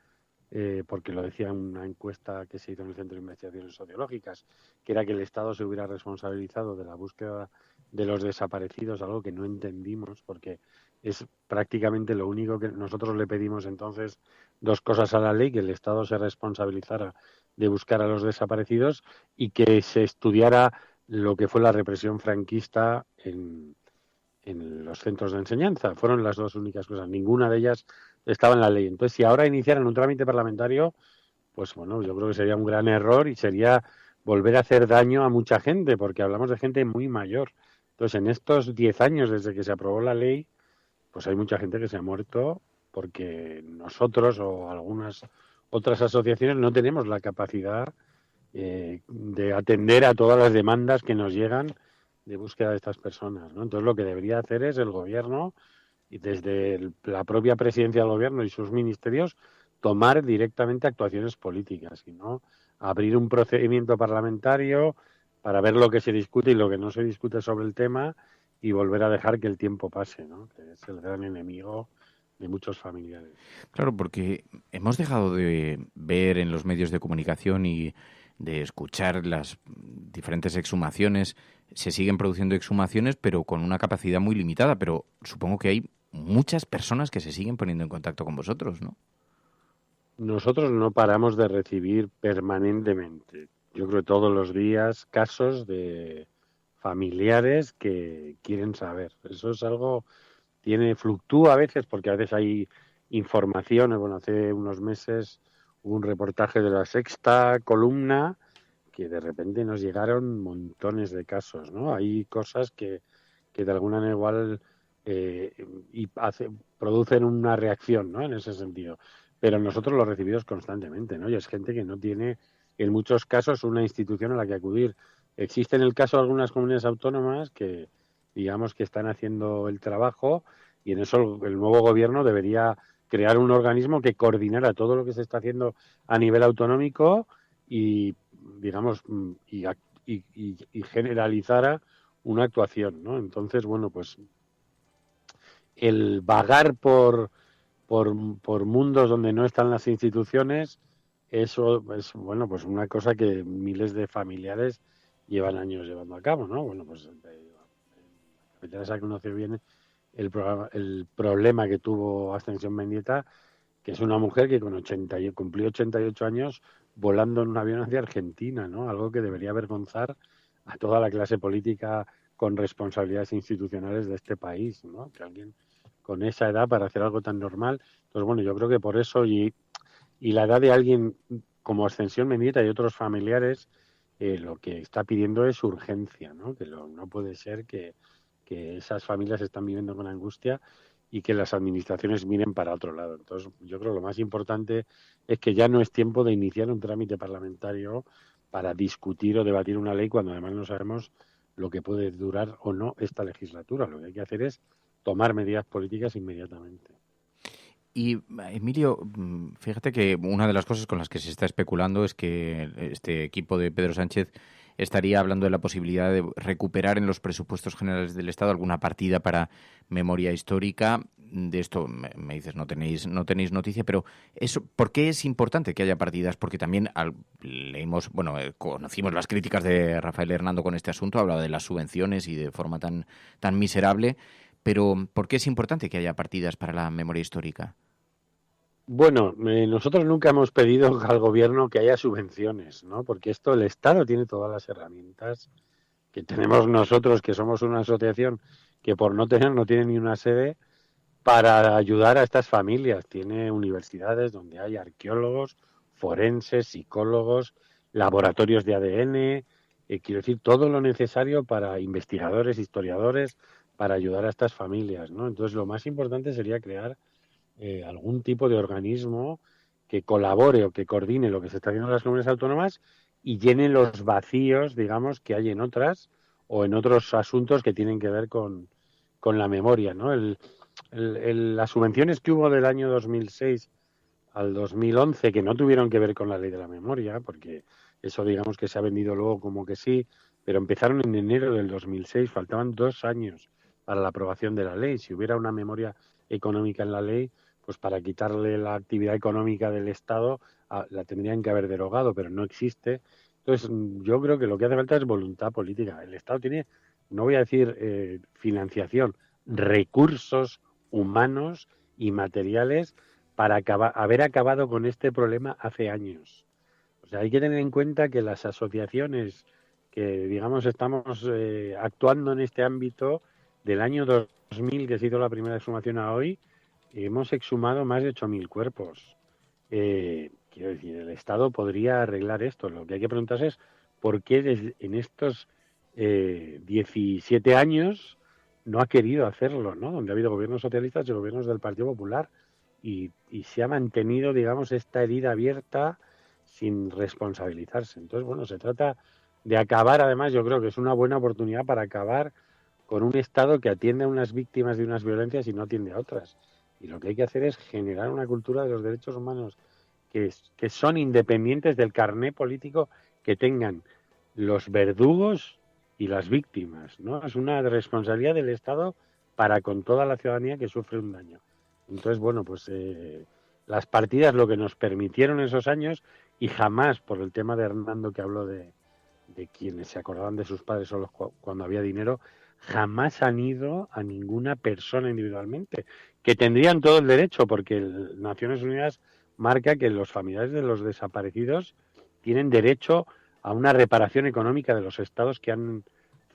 porque lo decía una encuesta que se hizo en el Centro de Investigaciones Sociológicas, que era que el Estado se hubiera responsabilizado de la búsqueda de los desaparecidos, algo que no entendimos, porque es prácticamente lo único que nosotros le pedimos entonces, 2 cosas a la ley: que el Estado se responsabilizara de buscar a los desaparecidos y que se estudiara lo que fue la represión franquista en los centros de enseñanza. Fueron las 2 únicas cosas, ninguna de ellas estaba en la ley. Entonces, si ahora iniciaran un trámite parlamentario, pues bueno, yo creo que sería un gran error y sería volver a hacer daño a mucha gente, porque hablamos de gente muy mayor. Entonces, en estos 10 años desde que se aprobó la ley, pues hay mucha gente que se ha muerto porque nosotros o algunas otras asociaciones no tenemos la capacidad de atender a todas las demandas que nos llegan de búsqueda de estas personas, ¿no? Entonces, lo que debería hacer es el gobierno, y desde la propia presidencia del gobierno y sus ministerios, tomar directamente actuaciones políticas y no abrir un procedimiento parlamentario para ver lo que se discute y lo que no se discute sobre el tema y volver a dejar que el tiempo pase, ¿no? Que es el gran enemigo de muchos familiares. Claro, porque hemos dejado de ver en los medios de comunicación y de escuchar las diferentes exhumaciones. Se siguen produciendo exhumaciones, pero con una capacidad muy limitada, pero supongo que hay muchas personas que se siguen poniendo en contacto con vosotros, ¿no? Nosotros no paramos de recibir permanentemente yo creo todos los días, casos de familiares que quieren saber. Eso es algo, fluctúa a veces, porque a veces hay informaciones. Bueno, hace unos meses hubo un reportaje de La Sexta, columna, que de repente nos llegaron montones de casos, ¿no? Hay cosas que de alguna manera igual producen una reacción, ¿no? En ese sentido. Pero nosotros lo recibimos constantemente, ¿no? Y es gente que no tiene, en muchos casos, una institución a la que acudir. Existe en el caso de algunas comunidades autónomas que, digamos, que están haciendo el trabajo, y en eso el nuevo gobierno debería crear un organismo que coordinara todo lo que se está haciendo a nivel autonómico y, digamos, y generalizara una actuación, ¿no? Entonces, bueno, pues el vagar por mundos donde no están las instituciones, eso es, bueno, pues una cosa que miles de familiares llevan años llevando a cabo, ¿no? Bueno, pues Teresa conoce bien el problema que tuvo Ascensión Mendieta, que es una mujer que cumplió 88 años volando en un avión hacia Argentina, ¿no? Algo que debería avergonzar a toda la clase política con responsabilidades institucionales de este país, ¿no? Que alguien con esa edad para hacer algo tan normal. Entonces, bueno, yo creo que por eso y la edad de alguien como Ascensión Mendieta y otros familiares, lo que está pidiendo es urgencia, ¿no? Que no puede ser que esas familias están viviendo con angustia y que las administraciones miren para otro lado. Entonces, yo creo que lo más importante es que ya no es tiempo de iniciar un trámite parlamentario para discutir o debatir una ley cuando además no sabemos lo que puede durar o no esta legislatura. Lo que hay que hacer es tomar medidas políticas inmediatamente. Y, Emilio, fíjate que una de las cosas con las que se está especulando es que este equipo de Pedro Sánchez estaría hablando de la posibilidad de recuperar en los presupuestos generales del Estado alguna partida para memoria histórica. De esto me dices no tenéis noticia, pero eso, ¿por qué es importante que haya partidas? Porque también conocimos las críticas de Rafael Hernando con este asunto, hablaba de las subvenciones y de forma tan miserable, pero ¿por qué es importante que haya partidas para la memoria histórica? Bueno, nosotros nunca hemos pedido al gobierno que haya subvenciones, ¿no? Porque el Estado tiene todas las herramientas que tenemos nosotros, que somos una asociación que por no tiene ni una sede, para ayudar a estas familias. Tiene universidades donde hay arqueólogos, forenses, psicólogos, laboratorios de ADN, quiero decir, todo lo necesario para investigadores, historiadores, para ayudar a estas familias, ¿no? Entonces, lo más importante sería crear algún tipo de organismo que colabore o que coordine lo que se está haciendo en las comunidades autónomas y llene los vacíos, digamos, que hay en otras o en otros asuntos que tienen que ver con la memoria, ¿no? Las subvenciones que hubo del año 2006 al 2011, que no tuvieron que ver con la ley de la memoria, porque eso digamos que se ha vendido luego como que sí, pero empezaron en enero del 2006, faltaban 2 años para la aprobación de la ley. Si hubiera una memoria económica en la ley, pues para quitarle la actividad económica del Estado la tendrían que haber derogado, pero no existe. Entonces, yo creo que lo que hace falta es voluntad política. El Estado tiene, no voy a decir financiación, recursos humanos y materiales para haber acabado con este problema hace años. O sea, hay que tener en cuenta que las asociaciones que, digamos, estamos actuando en este ámbito, del año 2000, que se hizo la primera exhumación a hoy, hemos exhumado más de 8.000 cuerpos. Quiero decir, el Estado podría arreglar esto. Lo que hay que preguntarse es por qué en estos 17 años no ha querido hacerlo, ¿no? Donde ha habido gobiernos socialistas y gobiernos del Partido Popular y se ha mantenido, digamos, esta herida abierta sin responsabilizarse. Entonces, bueno, se trata de acabar, además, yo creo que es una buena oportunidad para acabar con un Estado que atiende a unas víctimas de unas violencias y no atiende a otras. Y lo que hay que hacer es generar una cultura de los derechos humanos que son independientes del carné político que tengan los verdugos y las víctimas, ¿no? Es una responsabilidad del Estado para con toda la ciudadanía que sufre un daño. Entonces, bueno, pues las partidas lo que nos permitieron esos años, y jamás, por el tema de Hernando que habló de quienes se acordaban de sus padres solo cuando había dinero, jamás han ido a ninguna persona individualmente, que tendrían todo el derecho, porque Naciones Unidas marca que los familiares de los desaparecidos tienen derecho a una reparación económica de los estados que han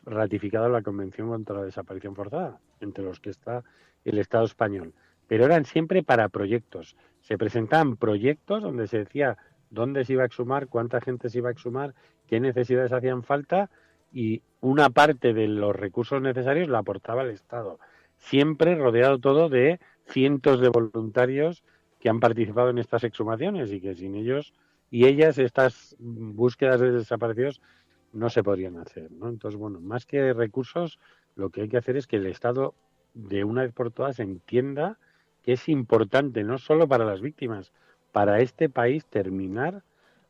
ratificado la Convención contra la Desaparición Forzada, entre los que está el Estado español. Pero eran siempre para proyectos. Se presentaban proyectos donde se decía dónde se iba a exhumar, cuánta gente se iba a exhumar, qué necesidades hacían falta, y una parte de los recursos necesarios la aportaba el Estado. Siempre rodeado todo de cientos de voluntarios que han participado en estas exhumaciones y que sin ellos y ellas estas búsquedas de desaparecidos no se podrían hacer, ¿no? Entonces, bueno, más que recursos, lo que hay que hacer es que el Estado, de una vez por todas, entienda que es importante, no solo para las víctimas, para este país terminar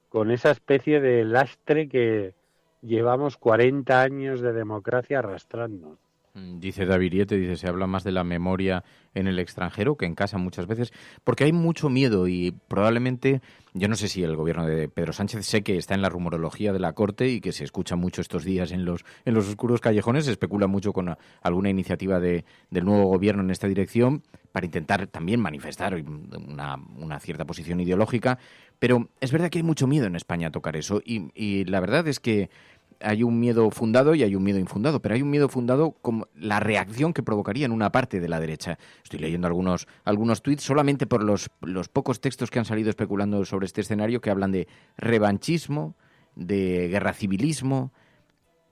con esa especie de lastre que llevamos 40 años de democracia arrastrando. Dice Daviriete, dice, se habla más de la memoria en el extranjero que en casa muchas veces, porque hay mucho miedo y probablemente, yo no sé si el gobierno de Pedro Sánchez, sé que está en la rumorología de la Corte y que se escucha mucho estos días en los oscuros callejones, se especula mucho con alguna iniciativa del nuevo gobierno en esta dirección para intentar también manifestar una cierta posición ideológica, pero es verdad que hay mucho miedo en España a tocar eso y la verdad es que hay un miedo fundado y hay un miedo infundado, pero hay un miedo fundado como la reacción que provocaría en una parte de la derecha. Estoy leyendo algunos tuits solamente por los pocos textos que han salido especulando sobre este escenario que hablan de revanchismo, de guerra civilismo,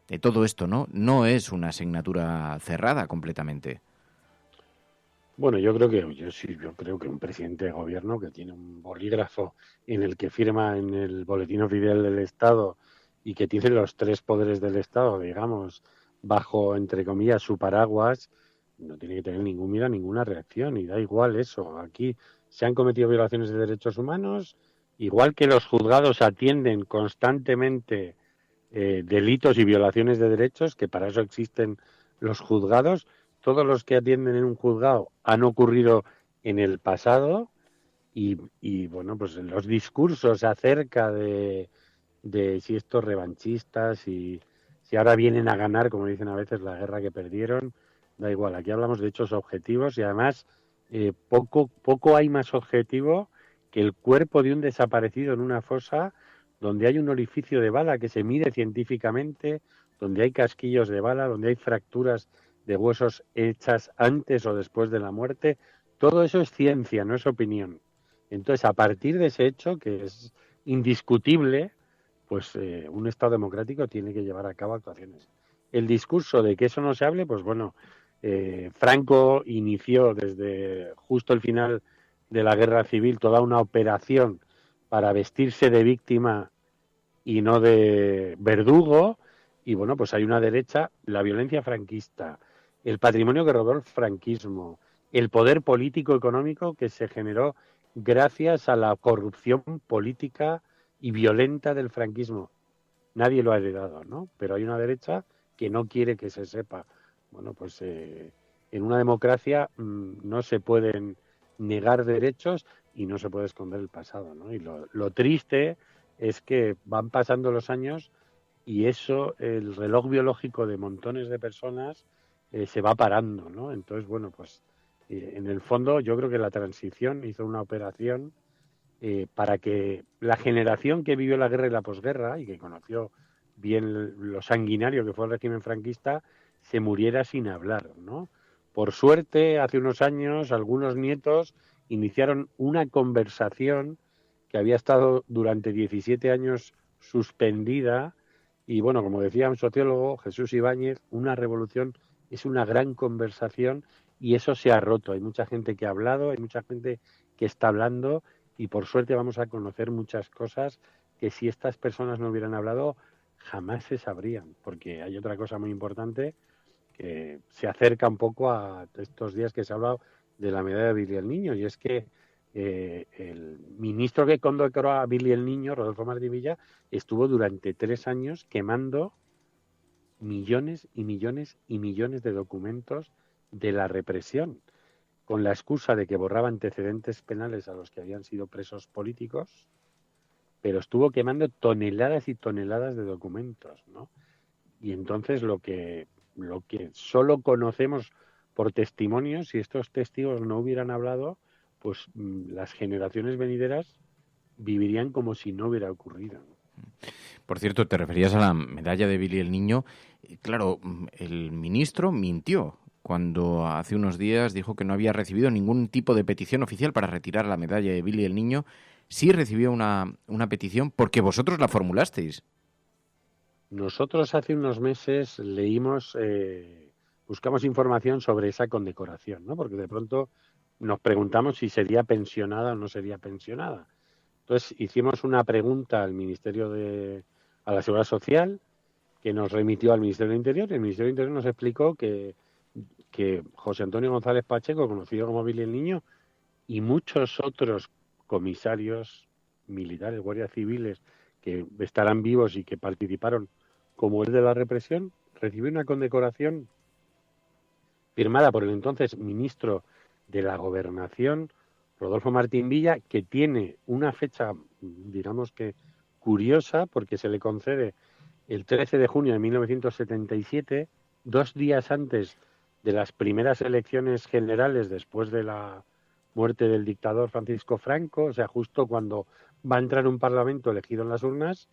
de todo esto, ¿no? No es una asignatura cerrada completamente. Bueno, yo creo que un presidente de gobierno que tiene un bolígrafo en el que firma en el Boletín Oficial del Estado y que tiene los tres poderes del Estado, digamos, bajo, entre comillas, su paraguas, no tiene que tener ningún miedo a ninguna reacción, y da igual eso. Aquí se han cometido violaciones de derechos humanos, igual que los juzgados atienden constantemente delitos y violaciones de derechos, que para eso existen los juzgados. Todos los que atienden en un juzgado han ocurrido en el pasado, y bueno, pues los discursos acerca de si estos revanchistas y si ahora vienen a ganar, como dicen a veces, la guerra que perdieron, da igual. Aquí hablamos de hechos objetivos y además poco hay más objetivo que el cuerpo de un desaparecido en una fosa donde hay un orificio de bala que se mide científicamente, donde hay casquillos de bala, donde hay fracturas de huesos hechas antes o después de la muerte. Todo eso es ciencia, no es opinión. Entonces, a partir de ese hecho, que es indiscutible, pues un Estado democrático tiene que llevar a cabo actuaciones. El discurso de que eso no se hable, pues bueno, Franco inició desde justo el final de la guerra civil toda una operación para vestirse de víctima y no de verdugo, y bueno, pues hay una derecha, la violencia franquista, el patrimonio que robó el franquismo, el poder político económico que se generó gracias a la corrupción política y violenta del franquismo. Nadie lo ha heredado, ¿no? Pero hay una derecha que no quiere que se sepa. Bueno, pues en una democracia no se pueden negar derechos y no se puede esconder el pasado, ¿no? Y lo triste es que van pasando los años y eso, el reloj biológico de montones de personas se va parando, ¿no? Entonces, bueno, pues en el fondo yo creo que la transición hizo una operación para que la generación que vivió la guerra y la posguerra y que conoció bien lo sanguinario que fue el régimen franquista se muriera sin hablar, ¿no? Por suerte, hace unos años, algunos nietos iniciaron una conversación que había estado durante 17 años suspendida y, bueno, como decía un sociólogo, Jesús Ibáñez, una revolución es una gran conversación y eso se ha roto. Hay mucha gente que ha hablado, hay mucha gente que está hablando y por suerte vamos a conocer muchas cosas que si estas personas no hubieran hablado jamás se sabrían, porque hay otra cosa muy importante que se acerca un poco a estos días que se ha hablado de la medalla de Billy el Niño, y es que el ministro que condecoró a Billy el Niño, Rodolfo Martí Villa, estuvo durante 3 años quemando millones y millones y millones de documentos de la represión, con la excusa de que borraba antecedentes penales a los que habían sido presos políticos, pero estuvo quemando toneladas y toneladas de documentos, ¿no? Y entonces lo que solo conocemos por testimonios, si estos testigos no hubieran hablado, pues las generaciones venideras vivirían como si no hubiera ocurrido. Por cierto, te referías a la medalla de Billy el Niño. Claro, el ministro mintió cuando hace unos días dijo que no había recibido ningún tipo de petición oficial para retirar la medalla de Billy el Niño. Sí recibió una petición porque vosotros la formulasteis. Nosotros hace unos meses leímos, buscamos información sobre esa condecoración, ¿no? Porque de pronto nos preguntamos si sería pensionada o no sería pensionada. Entonces hicimos una pregunta al a la Seguridad Social, que nos remitió al Ministerio del Interior, y el Ministerio del Interior nos explicó que José Antonio González Pacheco, conocido como Billy el Niño, y muchos otros comisarios militares, guardias civiles, que estarán vivos y que participaron como el de la represión, recibió una condecoración firmada por el entonces ministro de la Gobernación, Rodolfo Martín Villa, que tiene una fecha, digamos que curiosa, porque se le concede el 13 de junio de 1977, 2 días antes de las primeras elecciones generales después de la muerte del dictador Francisco Franco, o sea, justo cuando va a entrar un parlamento elegido en las urnas,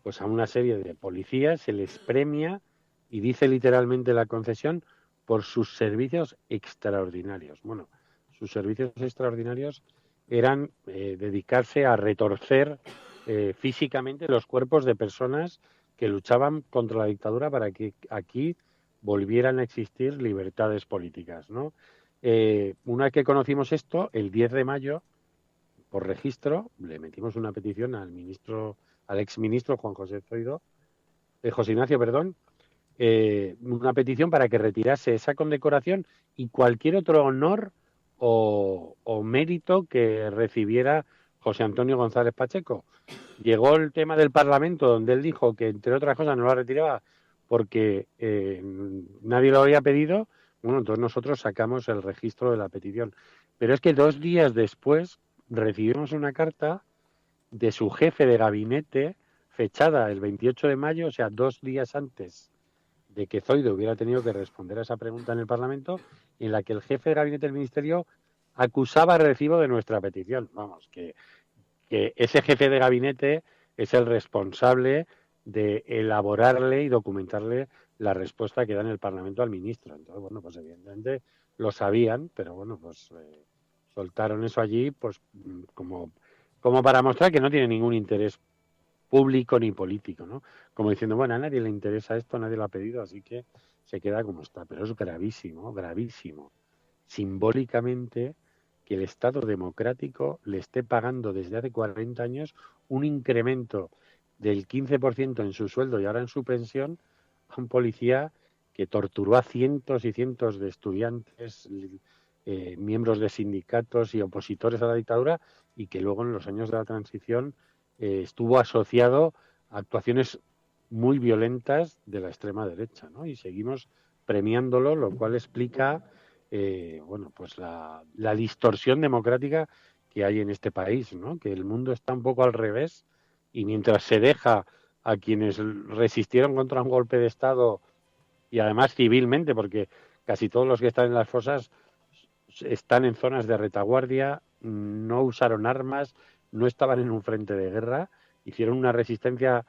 pues a una serie de policías se les premia, y dice literalmente la concesión, por sus servicios extraordinarios. Bueno, sus servicios extraordinarios eran dedicarse a retorcer físicamente los cuerpos de personas que luchaban contra la dictadura para que aquí volvieran a existir libertades políticas, ¿no? Una vez que conocimos esto, el 10 de mayo, por registro, le metimos una petición al exministro José Ignacio, una petición para que retirase esa condecoración y cualquier otro honor o mérito que recibiera José Antonio González Pacheco. Llegó el tema del Parlamento, donde él dijo que, entre otras cosas, no la retiraba porque nadie lo había pedido. Bueno, entonces nosotros sacamos el registro de la petición. Pero es que 2 días después recibimos una carta de su jefe de gabinete, fechada el 28 de mayo, o sea, 2 días antes de que Zoido hubiera tenido que responder a esa pregunta en el Parlamento, en la que el jefe de gabinete del Ministerio acusaba el recibo de nuestra petición. Vamos, que ese jefe de gabinete es el responsable de elaborarle y documentarle la respuesta que da en el Parlamento al ministro. Entonces, bueno, pues evidentemente lo sabían, pero bueno, pues soltaron eso allí, pues como para mostrar que no tiene ningún interés público ni político, ¿no? Como diciendo, bueno, a nadie le interesa esto, nadie lo ha pedido, así que se queda como está. Pero es gravísimo, gravísimo, simbólicamente, que el Estado democrático le esté pagando desde hace 40 años un incremento del 15% en su sueldo y ahora en su pensión a un policía que torturó a cientos y cientos de estudiantes, miembros de sindicatos y opositores a la dictadura, y que luego en los años de la transición estuvo asociado a actuaciones muy violentas de la extrema derecha, ¿no? Y seguimos premiándolo, lo cual explica bueno, pues la distorsión democrática que hay en este país, ¿no? Que el mundo está un poco al revés, y mientras se deja a quienes resistieron contra un golpe de Estado, y además civilmente, porque casi todos los que están en las fosas están en zonas de retaguardia, no usaron armas, no estaban en un frente de guerra, hicieron una resistencia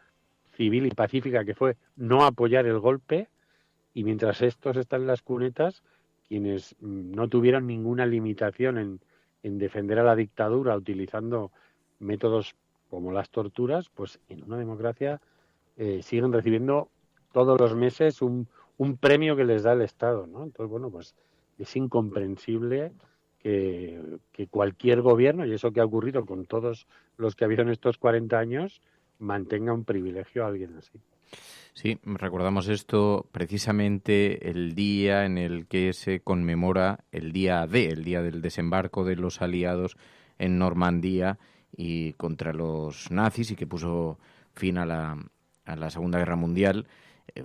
civil y pacífica que fue no apoyar el golpe, y mientras estos están en las cunetas, quienes no tuvieron ninguna limitación en defender a la dictadura utilizando métodos como las torturas, pues en una democracia siguen recibiendo todos los meses un premio que les da el Estado, ¿no? Entonces, bueno, pues es incomprensible que cualquier gobierno, y eso que ha ocurrido con todos los que ha habido en estos 40 años, mantenga un privilegio a alguien así. Sí, recordamos esto precisamente el día en el que se conmemora el día del desembarco de los aliados en Normandía y contra los nazis, y que puso fin a la Segunda Guerra Mundial,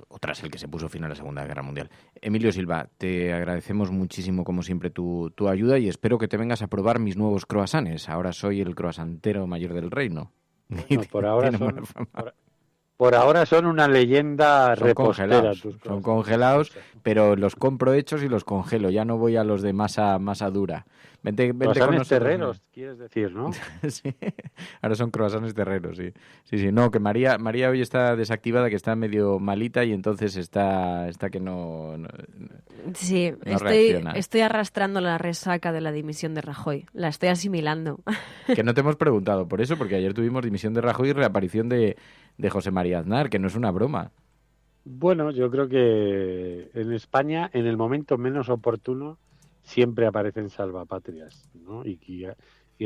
o tras el que se puso fin a la Segunda Guerra Mundial. Emilio Silva, te agradecemos muchísimo, como siempre, tu ayuda, y espero que te vengas a probar mis nuevos croissants. Ahora soy el croissantero mayor del reino. No, Por ahora son una leyenda repostera. Son congelados, pero los compro hechos y los congelo. Ya no voy a los de masa dura. Vente con nosotros. Terreros, quieres decir, ¿no? Sí, ahora son croissants terreros, sí. Sí, no, que María hoy está desactivada, que está medio malita y entonces está que no sí, no estoy arrastrando la resaca de la dimisión de Rajoy. La estoy asimilando. Que no te hemos preguntado por eso, porque ayer tuvimos dimisión de Rajoy y reaparición de José María Aznar, que no es una broma. Bueno, yo creo que en España, en el momento menos oportuno, siempre aparecen salvapatrias, ¿no? Y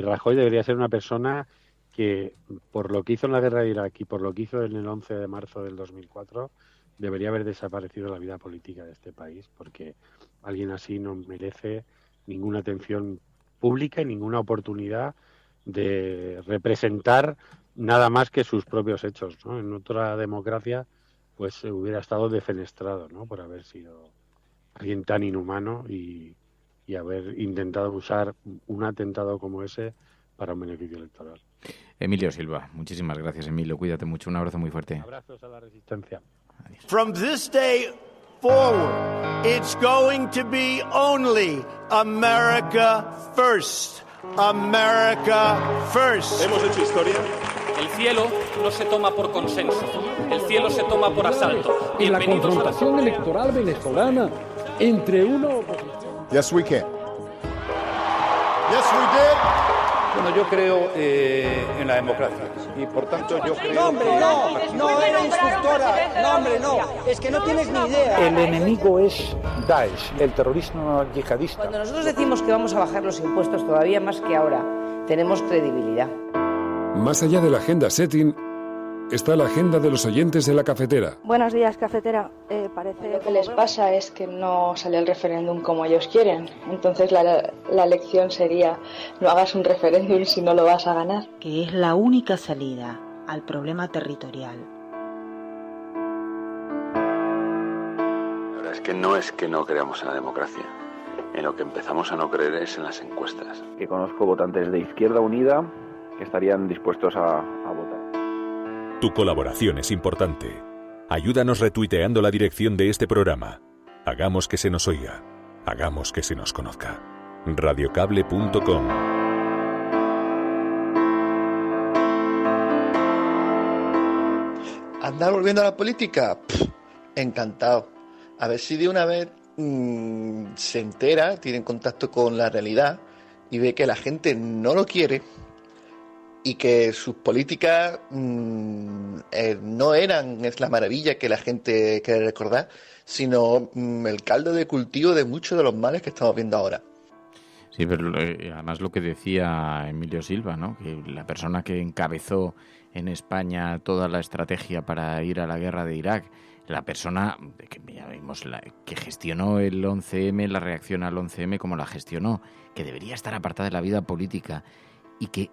Rajoy debería ser una persona que, por lo que hizo en la guerra de Irak y por lo que hizo en el 11 de marzo del 2004, debería haber desaparecido de la vida política de este país, porque alguien así no merece ninguna atención pública y ninguna oportunidad de representar nada más que sus propios hechos, ¿no? En otra democracia pues hubiera estado defenestrado, ¿no? Por haber sido alguien tan inhumano y haber intentado usar un atentado como ese para un beneficio electoral. Emilio Silva, muchísimas gracias, Emilio. Cuídate mucho, un abrazo muy fuerte. Abrazos a la resistencia. Adiós. From this day forward, it's going to be only America first. America first. Hemos hecho historia. El cielo no se toma por consenso, el cielo se toma por asalto. En la confrontación electoral venezolana entre uno... Yes, we can. Yes, we did. Bueno, yo creo en la democracia y por tanto yo creo... No, hombre, no era instructora. No, hombre, no. Es que no tienes ni idea. El enemigo es Daesh, el terrorismo yihadista. Cuando nosotros decimos que vamos a bajar los impuestos todavía más que ahora, tenemos credibilidad. Más allá de la agenda setting, está la agenda de los oyentes de la cafetera. Buenos días, cafetera. Lo que les pasa es que no sale el referéndum como ellos quieren. Entonces la lección sería: no hagas un referéndum si no lo vas a ganar. Que es la única salida al problema territorial. La verdad es que no creamos en la democracia. En lo que empezamos a no creer es en las encuestas. Que conozco votantes de Izquierda Unida que estarían dispuestos a votar. Tu colaboración es importante. Ayúdanos retuiteando la dirección de este programa. Hagamos que se nos oiga. Hagamos que se nos conozca. Radiocable.com. ¿Andar volviendo a la política? Encantado. A ver si de una vez se entera, tiene contacto con la realidad y ve que la gente no lo quiere y que sus políticas no eran la maravilla que la gente quiere recordar, sino el caldo de cultivo de muchos de los males que estamos viendo ahora. Sí, pero además lo que decía Emilio Silva, ¿no? Que la persona que encabezó en España toda la estrategia para ir a la guerra de Irak, la persona que ya vimos que gestionó el 11M, la reacción al 11M, como la gestionó, que debería estar apartada de la vida política y que...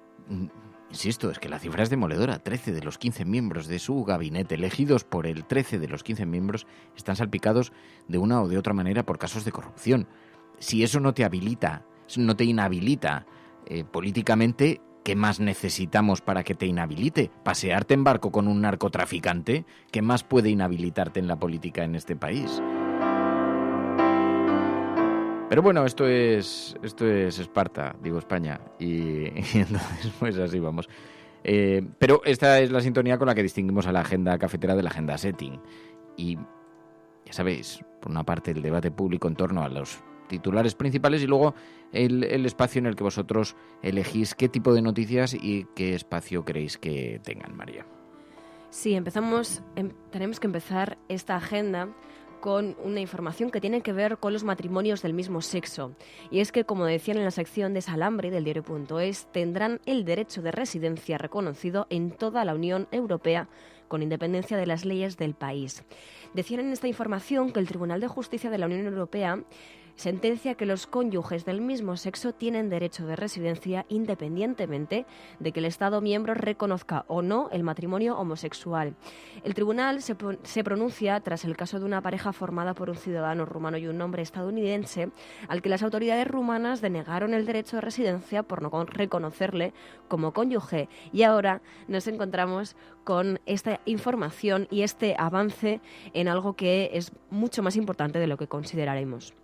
Insisto, es que la cifra es demoledora. 13 de los 15 miembros de su gabinete, elegidos por el 13 de los 15 miembros, están salpicados de una o de otra manera por casos de corrupción. Si eso no te habilita, no te inhabilita políticamente, ¿qué más necesitamos para que te inhabilite? ¿Pasearte en barco con un narcotraficante? ¿Qué más puede inhabilitarte en la política en este país? Pero bueno, esto es Esparta, digo España, y entonces pues así vamos. Pero esta es la sintonía con la que distinguimos a la agenda cafetera de la agenda setting. Y ya sabéis, por una parte el debate público en torno a los titulares principales y luego el espacio en el que vosotros elegís qué tipo de noticias y qué espacio queréis que tengan, María. Sí, tenemos que empezar esta agenda con una información que tiene que ver con los matrimonios del mismo sexo. Y es que, como decían en la sección de Salambre del diario.es, tendrán el derecho de residencia reconocido en toda la Unión Europea, con independencia de las leyes del país. Decían en esta información que el Tribunal de Justicia de la Unión Europea sentencia que los cónyuges del mismo sexo tienen derecho de residencia independientemente de que el Estado miembro reconozca o no el matrimonio homosexual. El tribunal se pronuncia tras el caso de una pareja formada por un ciudadano rumano y un hombre estadounidense al que las autoridades rumanas denegaron el derecho de residencia por no reconocerle como cónyuge. Y ahora nos encontramos con este esta información y este avance en algo que es mucho más importante de lo que consideraremos.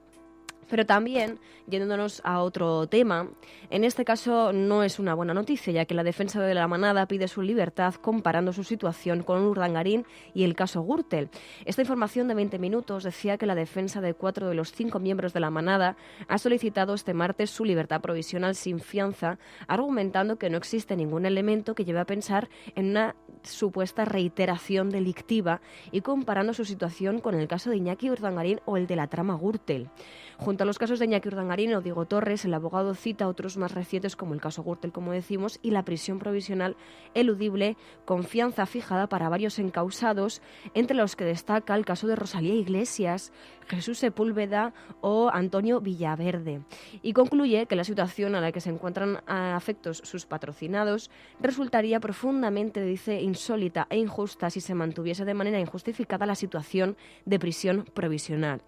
Pero también, yéndonos a otro tema, en este caso no es una buena noticia, ya que la defensa de la manada pide su libertad comparando su situación con Urdangarín y el caso Gürtel. Esta información de 20 minutos decía que la defensa de 4 de los 5 miembros de la manada ha solicitado este martes su libertad provisional sin fianza, argumentando que no existe ningún elemento que lleve a pensar en una supuesta reiteración delictiva y comparando su situación con el caso de Iñaki Urdangarín o el de la trama Gürtel. Junto a los casos de Iñaki Urdangarín o Diego Torres, el abogado cita otros más recientes como el caso Gürtel, como decimos, y la prisión provisional eludible con fianza fijada para varios encausados, entre los que destaca el caso de Rosalía Iglesias, Jesús Sepúlveda o Antonio Villaverde. Y concluye que la situación a la que se encuentran afectos sus patrocinados resultaría profundamente, dice, insólita e injusta si se mantuviese de manera injustificada la situación de prisión provisional.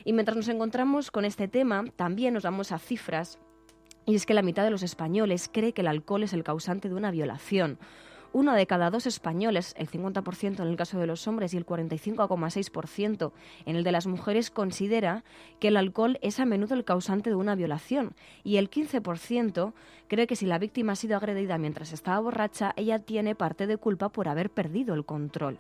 Y mientras nos encontramos con este tema, también nos vamos a cifras, y es que la mitad de los españoles cree que el alcohol es el causante de una violación. 1 de cada 2 españoles, el 50% en el caso de los hombres y el 45,6% en el de las mujeres, considera que el alcohol es a menudo el causante de una violación. Y el 15% cree que si la víctima ha sido agredida mientras estaba borracha, ella tiene parte de culpa por haber perdido el control.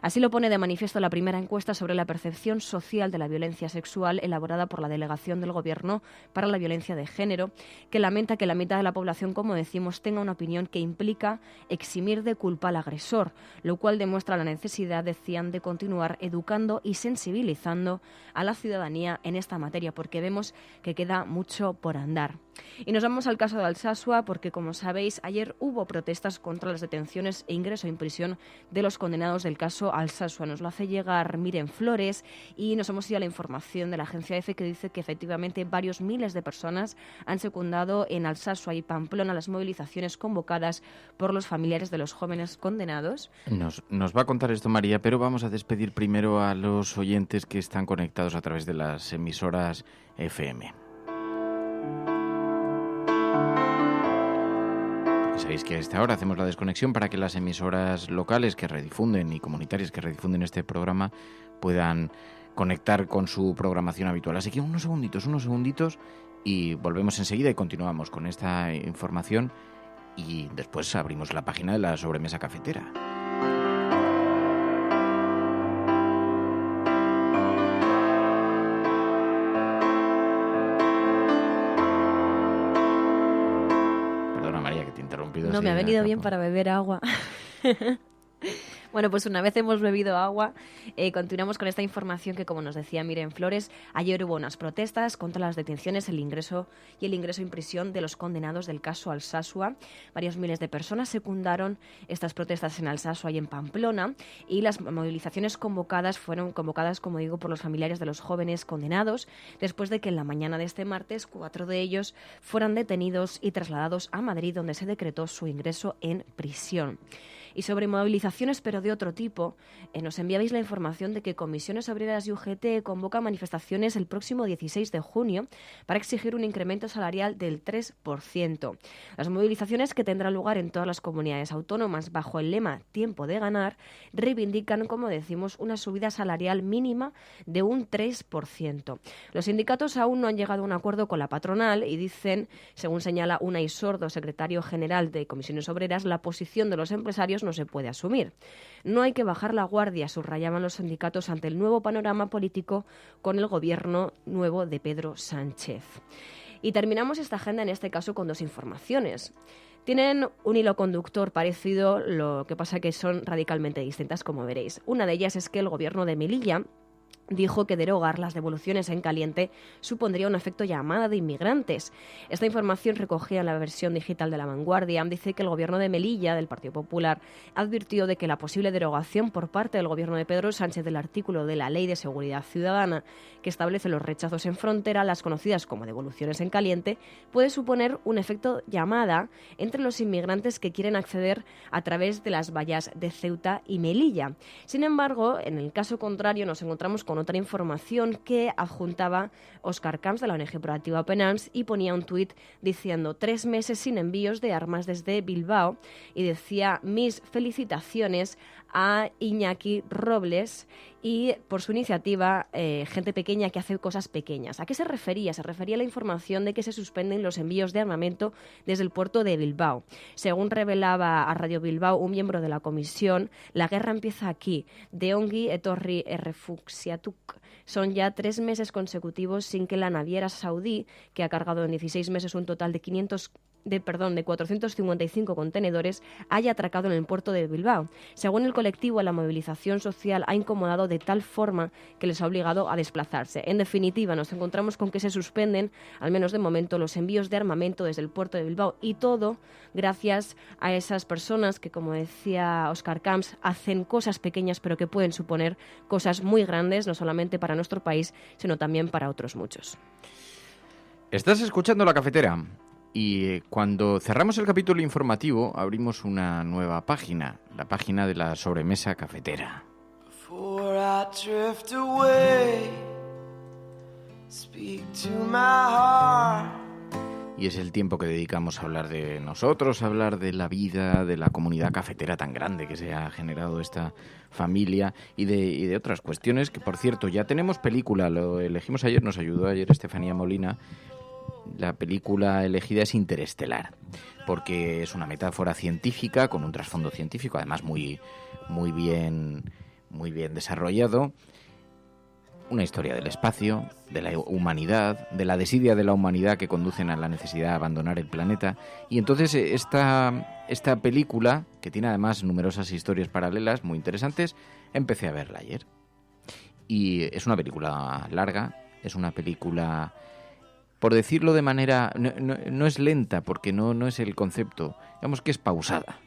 Así lo pone de manifiesto la primera encuesta sobre la percepción social de la violencia sexual elaborada por la Delegación del Gobierno para la Violencia de Género, que lamenta que la mitad de la población, como decimos, tenga una opinión que implica eximir de culpa al agresor, lo cual demuestra la necesidad, decían, de continuar educando y sensibilizando a la ciudadanía en esta materia, porque vemos que queda mucho por andar. Y nos vamos al caso de Alsasua, porque, como sabéis, ayer hubo protestas contra las detenciones e ingreso en prisión de los condenados del caso Alsasua. Nos lo hace llegar Miren Flores y nos hemos ido a la información de la agencia EFE, que dice que efectivamente varios miles de personas han secundado en Alsasua y Pamplona las movilizaciones convocadas por los familiares de los jóvenes condenados. Nos va a contar esto María, pero vamos a despedir primero a los oyentes que están conectados a través de las emisoras FM. Sabéis que a esta hora hacemos la desconexión para que las emisoras locales que redifunden y comunitarias que redifunden este programa puedan conectar con su programación habitual. Así que unos segunditos y volvemos enseguida y continuamos con esta información y después abrimos la página de la sobremesa cafetera. No, me ha venido bien para beber agua. Bueno, pues una vez hemos bebido agua, continuamos con esta información que, como nos decía Miren Flores, ayer hubo unas protestas contra las detenciones, el ingreso en prisión de los condenados del caso Alsasua. Varios miles de personas secundaron estas protestas en Alsasua y en Pamplona, y las movilizaciones fueron convocadas, como digo, por los familiares de los jóvenes condenados, después de que en la mañana de este martes 4 de ellos fueran detenidos y trasladados a Madrid, donde se decretó su ingreso en prisión. Y sobre movilizaciones, pero de otro tipo, nos enviabais la información de que Comisiones Obreras y UGT convoca manifestaciones el próximo 16 de junio para exigir un incremento salarial del 3%. Las movilizaciones, que tendrán lugar en todas las comunidades autónomas bajo el lema Tiempo de ganar, reivindican, como decimos, una subida salarial mínima de un 3%. Los sindicatos aún no han llegado a un acuerdo con la patronal y dicen, según señala Unai Sordo, secretario general de Comisiones Obreras, la posición de los empresarios no se puede asumir. No hay que bajar la guardia, subrayaban los sindicatos, ante el nuevo panorama político con el gobierno nuevo de Pedro Sánchez. Y terminamos esta agenda, en este caso, con dos informaciones. Tienen un hilo conductor parecido, lo que pasa que son radicalmente distintas, como veréis. Una de ellas es que el gobierno de Melilla dijo que derogar las devoluciones en caliente supondría un efecto llamada de inmigrantes. Esta información, recogida en la versión digital de La Vanguardia, dice que el gobierno de Melilla, del Partido Popular, advirtió de que la posible derogación por parte del gobierno de Pedro Sánchez del artículo de la Ley de Seguridad Ciudadana que establece los rechazos en frontera, las conocidas como devoluciones en caliente, puede suponer un efecto llamada entre los inmigrantes que quieren acceder a través de las vallas de Ceuta y Melilla. Sin embargo, en el caso contrario nos encontramos con otra información que adjuntaba Óscar Camps, de la ONG Proactiva Penals, y ponía un tuit diciendo 3 meses sin envíos de armas desde Bilbao, y decía: mis felicitaciones a Iñaki Robles y por su iniciativa Gente Pequeña que hace cosas pequeñas. ¿A qué se refería? Se refería a la información de que se suspenden los envíos de armamento desde el puerto de Bilbao. Según revelaba a Radio Bilbao un miembro de la comisión, la guerra empieza aquí. De ongi etorri errefuxiatuk. Son ya 3 meses consecutivos sin que la naviera saudí, que ha cargado en 16 meses un total de 455 contenedores, haya atracado en el puerto de Bilbao. Según el colectivo, la movilización social ha incomodado de tal forma que les ha obligado a desplazarse. En definitiva, nos encontramos con que se suspenden, al menos de momento, los envíos de armamento desde el puerto de Bilbao, y todo gracias a esas personas que, como decía Óscar Camps, hacen cosas pequeñas pero que pueden suponer cosas muy grandes, no solamente para nuestro país, sino también para otros muchos. Estás escuchando La Cafetera. Y cuando cerramos el capítulo informativo, abrimos una nueva página, la página de la sobremesa cafetera. Y es el tiempo que dedicamos a hablar de nosotros, a hablar de la vida, de la comunidad cafetera tan grande que se ha generado esta familia y de otras cuestiones que, por cierto, ya tenemos película, lo elegimos ayer, nos ayudó ayer Estefanía Molina. La película elegida es Interestelar, porque es una metáfora científica con un trasfondo científico, además muy bien desarrollado. Una historia del espacio, de la humanidad, de la desidia de la humanidad que conducen a la necesidad de abandonar el planeta. Y entonces esta película, que tiene además numerosas historias paralelas muy interesantes, empecé a verla ayer. Y es una película larga, es una película, por decirlo de manera, no es lenta, porque no es el concepto, digamos que es pausada.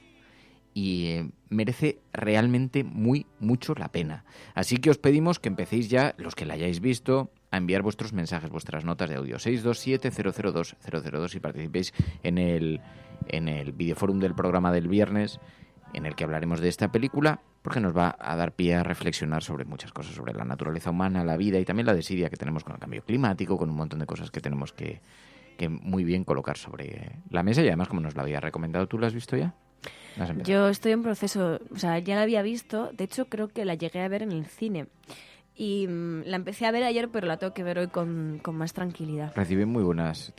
Y merece realmente mucho la pena. Así que os pedimos que empecéis ya, los que la hayáis visto, a enviar vuestros mensajes, vuestras notas de audio. 627-002-002 y participéis en el videoforum del programa del viernes, en el que hablaremos de esta película, porque nos va a dar pie a reflexionar sobre muchas cosas, sobre la naturaleza humana, la vida y también la desidia que tenemos con el cambio climático, con un montón de cosas que tenemos que muy bien colocar sobre la mesa. Y además, como nos la había recomendado, ¿tú la has visto ya? Yo estoy en proceso, o sea, ya la había visto, de hecho creo que la llegué a ver en el cine y la empecé a ver ayer, pero la tengo que ver hoy con más tranquilidad. Tiene muy buenas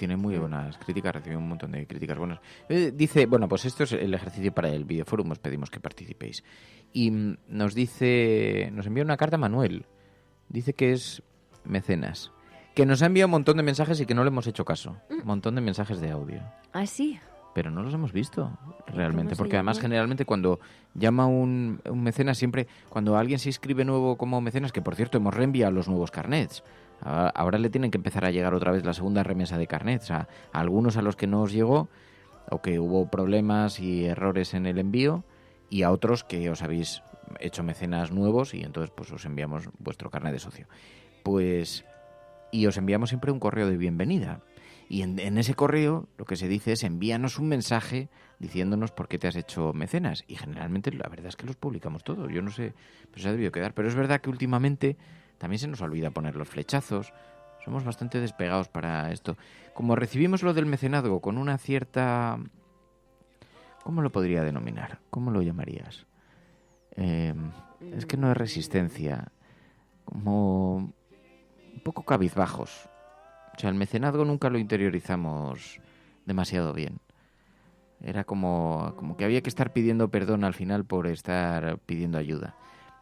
críticas, recibe un montón de críticas buenas. Dice, bueno, pues esto es el ejercicio para el videoforum, os pedimos que participéis. Y nos envía una carta Manuel, dice que es mecenas, que nos ha enviado un montón de mensajes y que no le hemos hecho caso, un montón de mensajes de audio. ¿Ah, sí? Pero no los hemos visto realmente, porque además generalmente cuando llama un mecenas, siempre cuando alguien se inscribe nuevo como mecenas, que por cierto hemos reenviado los nuevos carnets, ahora le tienen que empezar a llegar otra vez la segunda remesa de carnets a algunos a los que no os llegó o que hubo problemas y errores en el envío, y a otros que os habéis hecho mecenas nuevos y entonces pues os enviamos vuestro carnet de socio. Pues, y os enviamos siempre un correo de bienvenida. Y en ese correo lo que se dice es envíanos un mensaje diciéndonos por qué te has hecho mecenas. Y generalmente la verdad es que los publicamos todos. Yo no sé, pero se ha debido quedar. Pero es verdad que últimamente también se nos olvida poner los flechazos. Somos bastante despegados para esto. Como recibimos lo del mecenazgo con una cierta... ¿Cómo lo podría denominar? ¿Cómo lo llamarías? Es que no es resistencia. Como un poco cabizbajos. O sea, el mecenazgo nunca lo interiorizamos demasiado bien. Era como que había que estar pidiendo perdón al final por estar pidiendo ayuda.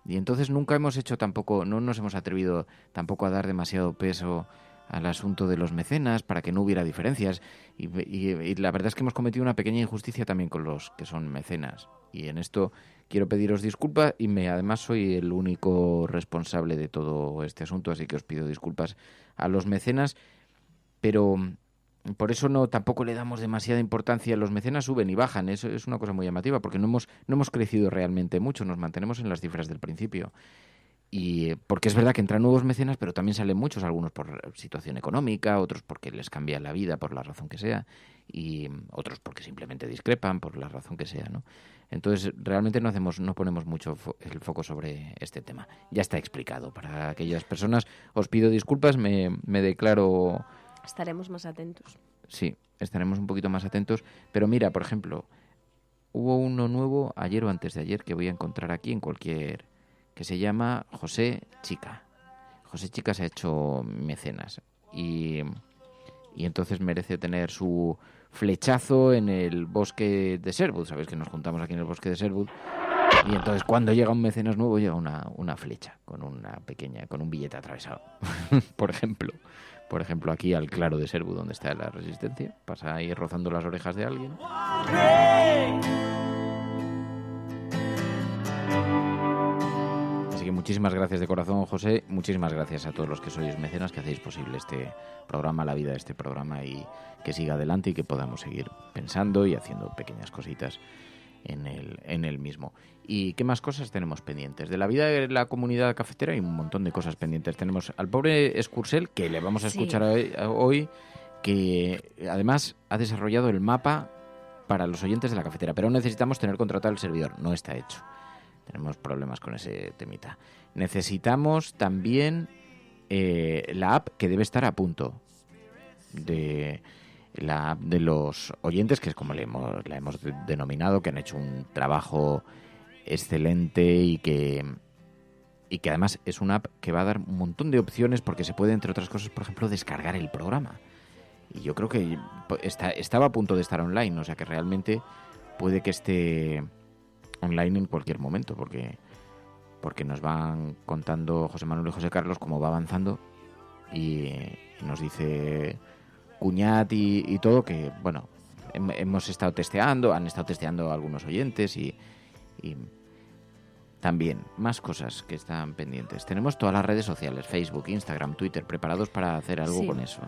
Y entonces nunca hemos hecho tampoco, no nos hemos atrevido tampoco a dar demasiado peso al asunto de los mecenas para que no hubiera diferencias. Y la verdad es que hemos cometido una pequeña injusticia también con los que son mecenas. Y en esto quiero pediros disculpas y además soy el único responsable de todo este asunto, así que os pido disculpas a los mecenas. Pero por eso tampoco le damos demasiada importancia. Los mecenas suben y bajan, eso es una cosa muy llamativa, porque no hemos crecido realmente mucho, nos mantenemos en las cifras del principio. Y porque es verdad que entran nuevos mecenas, pero también salen muchos, algunos por situación económica, otros porque les cambia la vida por la razón que sea, y otros porque simplemente discrepan por la razón que sea, ¿no? Entonces realmente no ponemos mucho el foco sobre este tema. Ya está explicado. Para aquellas personas os pido disculpas, me declaro... Estaremos más atentos. Sí, estaremos un poquito más atentos. Pero mira, por ejemplo, hubo uno nuevo ayer o antes de ayer que voy a encontrar aquí en cualquier... que se llama José Chica. José Chica se ha hecho mecenas y entonces merece tener su flechazo en el bosque de Sherwood. Sabéis que nos juntamos aquí en el bosque de Sherwood y entonces cuando llega un mecenas nuevo llega una flecha con un billete atravesado. Por ejemplo aquí al claro de Sherwood donde está la Resistencia, pasa ahí rozando las orejas de alguien. Así que muchísimas gracias de corazón, José. Muchísimas gracias a todos los que sois mecenas, que hacéis posible este programa, la vida de este programa, y que siga adelante y que podamos seguir pensando y haciendo pequeñas cositas en el mismo. ¿Y qué más cosas tenemos pendientes? De la vida de la comunidad cafetera hay un montón de cosas pendientes. Tenemos al pobre Escursel, que le vamos a escuchar hoy, que además ha desarrollado el mapa para los oyentes de la cafetera, pero necesitamos tener contratado el servidor. No está hecho. Tenemos problemas con ese temita. Necesitamos también la app, que debe estar a punto, de la app de los oyentes, que es como la hemos denominado, que han hecho un trabajo excelente y que además es una app que va a dar un montón de opciones, porque se puede, entre otras cosas, por ejemplo, descargar el programa. Y yo creo que estaba a punto de estar online, o sea que realmente puede que esté online en cualquier momento, porque nos van contando José Manuel y José Carlos cómo va avanzando, y nos dice Cuñat y todo que, bueno, hemos estado testeando, han estado testeando algunos oyentes y también más cosas que están pendientes. Tenemos todas las redes sociales, Facebook, Instagram, Twitter, preparados para hacer algo con eso.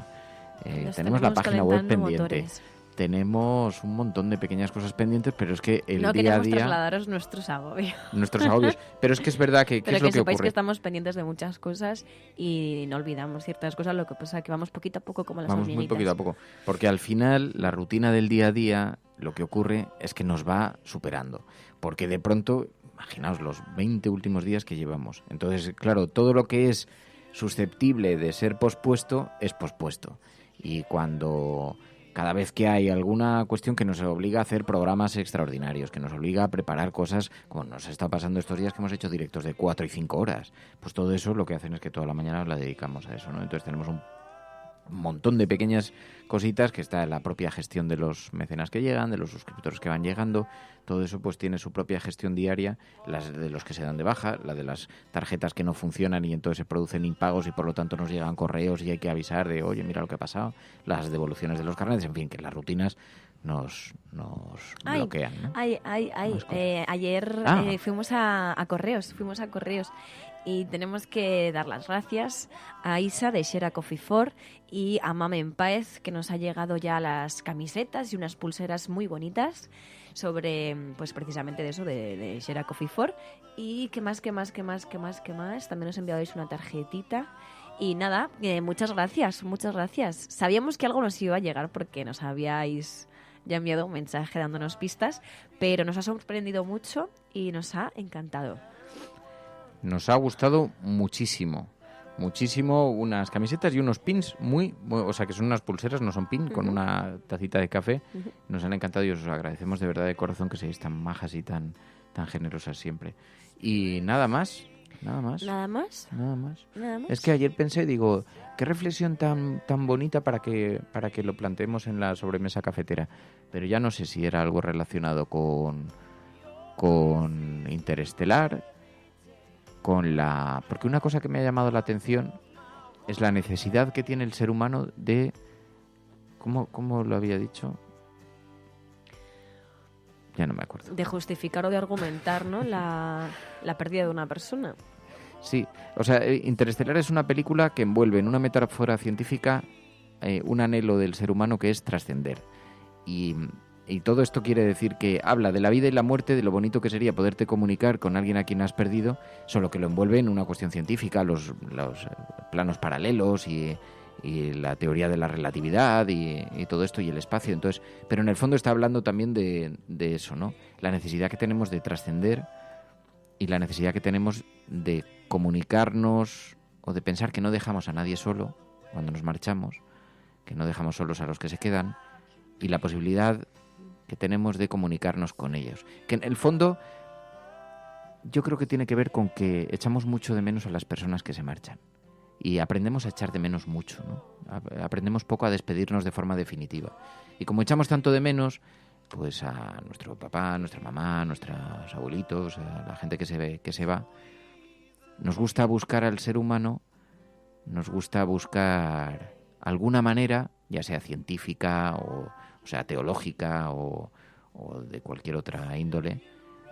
Tenemos la página web pendiente. Motores. Tenemos un montón de pequeñas cosas pendientes, pero es que el día a día... No queremos trasladaros nuestros agobios. Nuestros agobios. Pero es que es verdad que... Pero es lo que sepáis ocurre? que estamos pendientes de muchas cosas y no olvidamos ciertas cosas, lo que pasa es que vamos poquito a poco como las hormiguitas. Vamos muy poquito a poco. Porque al final, la rutina del día a día, lo que ocurre es que nos va superando. Porque de pronto, imaginaos los 20 últimos días que llevamos. Entonces, claro, todo lo que es susceptible de ser pospuesto, es pospuesto. Y cada vez que hay alguna cuestión que nos obliga a hacer programas extraordinarios, que nos obliga a preparar cosas, como nos está pasando estos días que hemos hecho directos de 4 y 5 horas, pues todo eso lo que hacen es que toda la mañana la dedicamos a eso, ¿no? Entonces tenemos un montón de pequeñas cositas, que está en la propia gestión de los mecenas que llegan, de los suscriptores que van llegando. Todo eso pues tiene su propia gestión diaria, las de los que se dan de baja, la de las tarjetas que no funcionan y entonces se producen impagos y por lo tanto nos llegan correos y hay que avisar de, oye, mira lo que ha pasado, las devoluciones de los carnets, en fin, que las rutinas nos bloquean, ¿no? Ayer fuimos a correos y tenemos que dar las gracias a Isa de Xera Coffee For y a Mame en Páez, que nos ha llegado ya las camisetas y unas pulseras muy bonitas sobre, pues precisamente de eso, de Xera Coffee For. Y ¿qué más? También nos enviabais una tarjetita. Y nada, muchas gracias. Sabíamos que algo nos iba a llegar porque nos habíais ya enviado un mensaje dándonos pistas, pero nos ha sorprendido mucho y nos ha encantado. Nos ha gustado muchísimo unas camisetas y unos pins o sea, que son unas pulseras, no son pin, con una tacita de café. Nos han encantado y os agradecemos de verdad de corazón que seáis tan majas y tan generosas siempre. Y nada más. Es que ayer pensé, digo, qué reflexión tan bonita para que lo planteemos en la sobremesa cafetera. Pero ya no sé si era algo relacionado con Interestelar, porque una cosa que me ha llamado la atención es la necesidad que tiene el ser humano de... ¿Cómo lo había dicho? Ya no me acuerdo. De justificar o de argumentar, ¿no? la pérdida de una persona. Sí, o sea, Interestelar es una película que envuelve en una metáfora científica un anhelo del ser humano que es trascender. Y todo esto quiere decir que habla de la vida y la muerte, de lo bonito que sería poderte comunicar con alguien a quien has perdido, solo que lo envuelve en una cuestión científica, los planos paralelos y la teoría de la relatividad y todo esto y el espacio. Entonces, pero en el fondo está hablando también de eso, ¿no? La necesidad que tenemos de trascender y la necesidad que tenemos de comunicarnos o de pensar que no dejamos a nadie solo cuando nos marchamos, que no dejamos solos a los que se quedan, y la posibilidad que tenemos de comunicarnos con ellos. Que en el fondo yo creo que tiene que ver con que echamos mucho de menos a las personas que se marchan. Y aprendemos a echar de menos mucho, ¿no? Aprendemos poco a despedirnos de forma definitiva. Y como echamos tanto de menos, pues a nuestro papá, a nuestra mamá, a nuestros abuelitos, a la gente que se va, nos gusta buscar al ser humano, nos gusta buscar alguna manera, ya sea científica o sea teológica o de cualquier otra índole,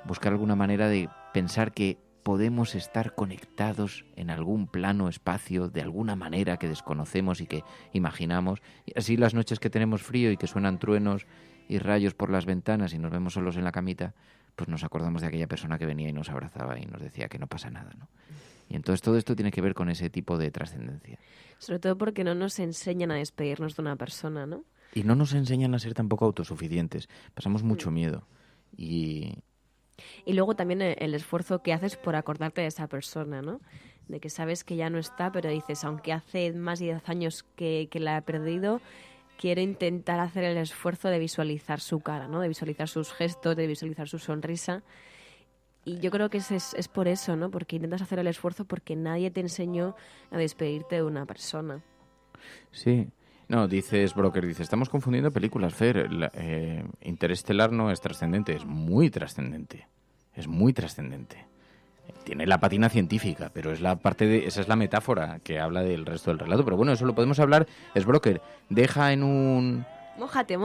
buscar alguna manera de pensar que podemos estar conectados en algún plano, espacio, de alguna manera que desconocemos y que imaginamos. Y así las noches que tenemos frío y que suenan truenos y rayos por las ventanas y nos vemos solos en la camita, pues nos acordamos de aquella persona que venía y nos abrazaba y nos decía que no pasa nada, ¿no? Y entonces todo esto tiene que ver con ese tipo de trascendencia. Sobre todo porque no nos enseñan a despedirnos de una persona, ¿no? Y no nos enseñan a ser tampoco autosuficientes. Pasamos mucho miedo. Y luego también el esfuerzo que haces por acordarte de esa persona, ¿no? De que sabes que ya no está, pero dices, aunque hace más de 10 años que la he perdido, quiero intentar hacer el esfuerzo de visualizar su cara, ¿no? De visualizar sus gestos, de visualizar su sonrisa. Y yo creo que es por eso, ¿no? Porque intentas hacer el esfuerzo porque nadie te enseñó a despedirte de una persona. Sí. No, dices, Broker, estamos confundiendo películas, Fer. Interestelar no es trascendente, es muy trascendente. Es muy trascendente. Tiene la patina científica, pero es la parte esa es la metáfora que habla del resto del relato. Pero bueno, eso lo podemos hablar. Es Broker, deja en un... Mójate.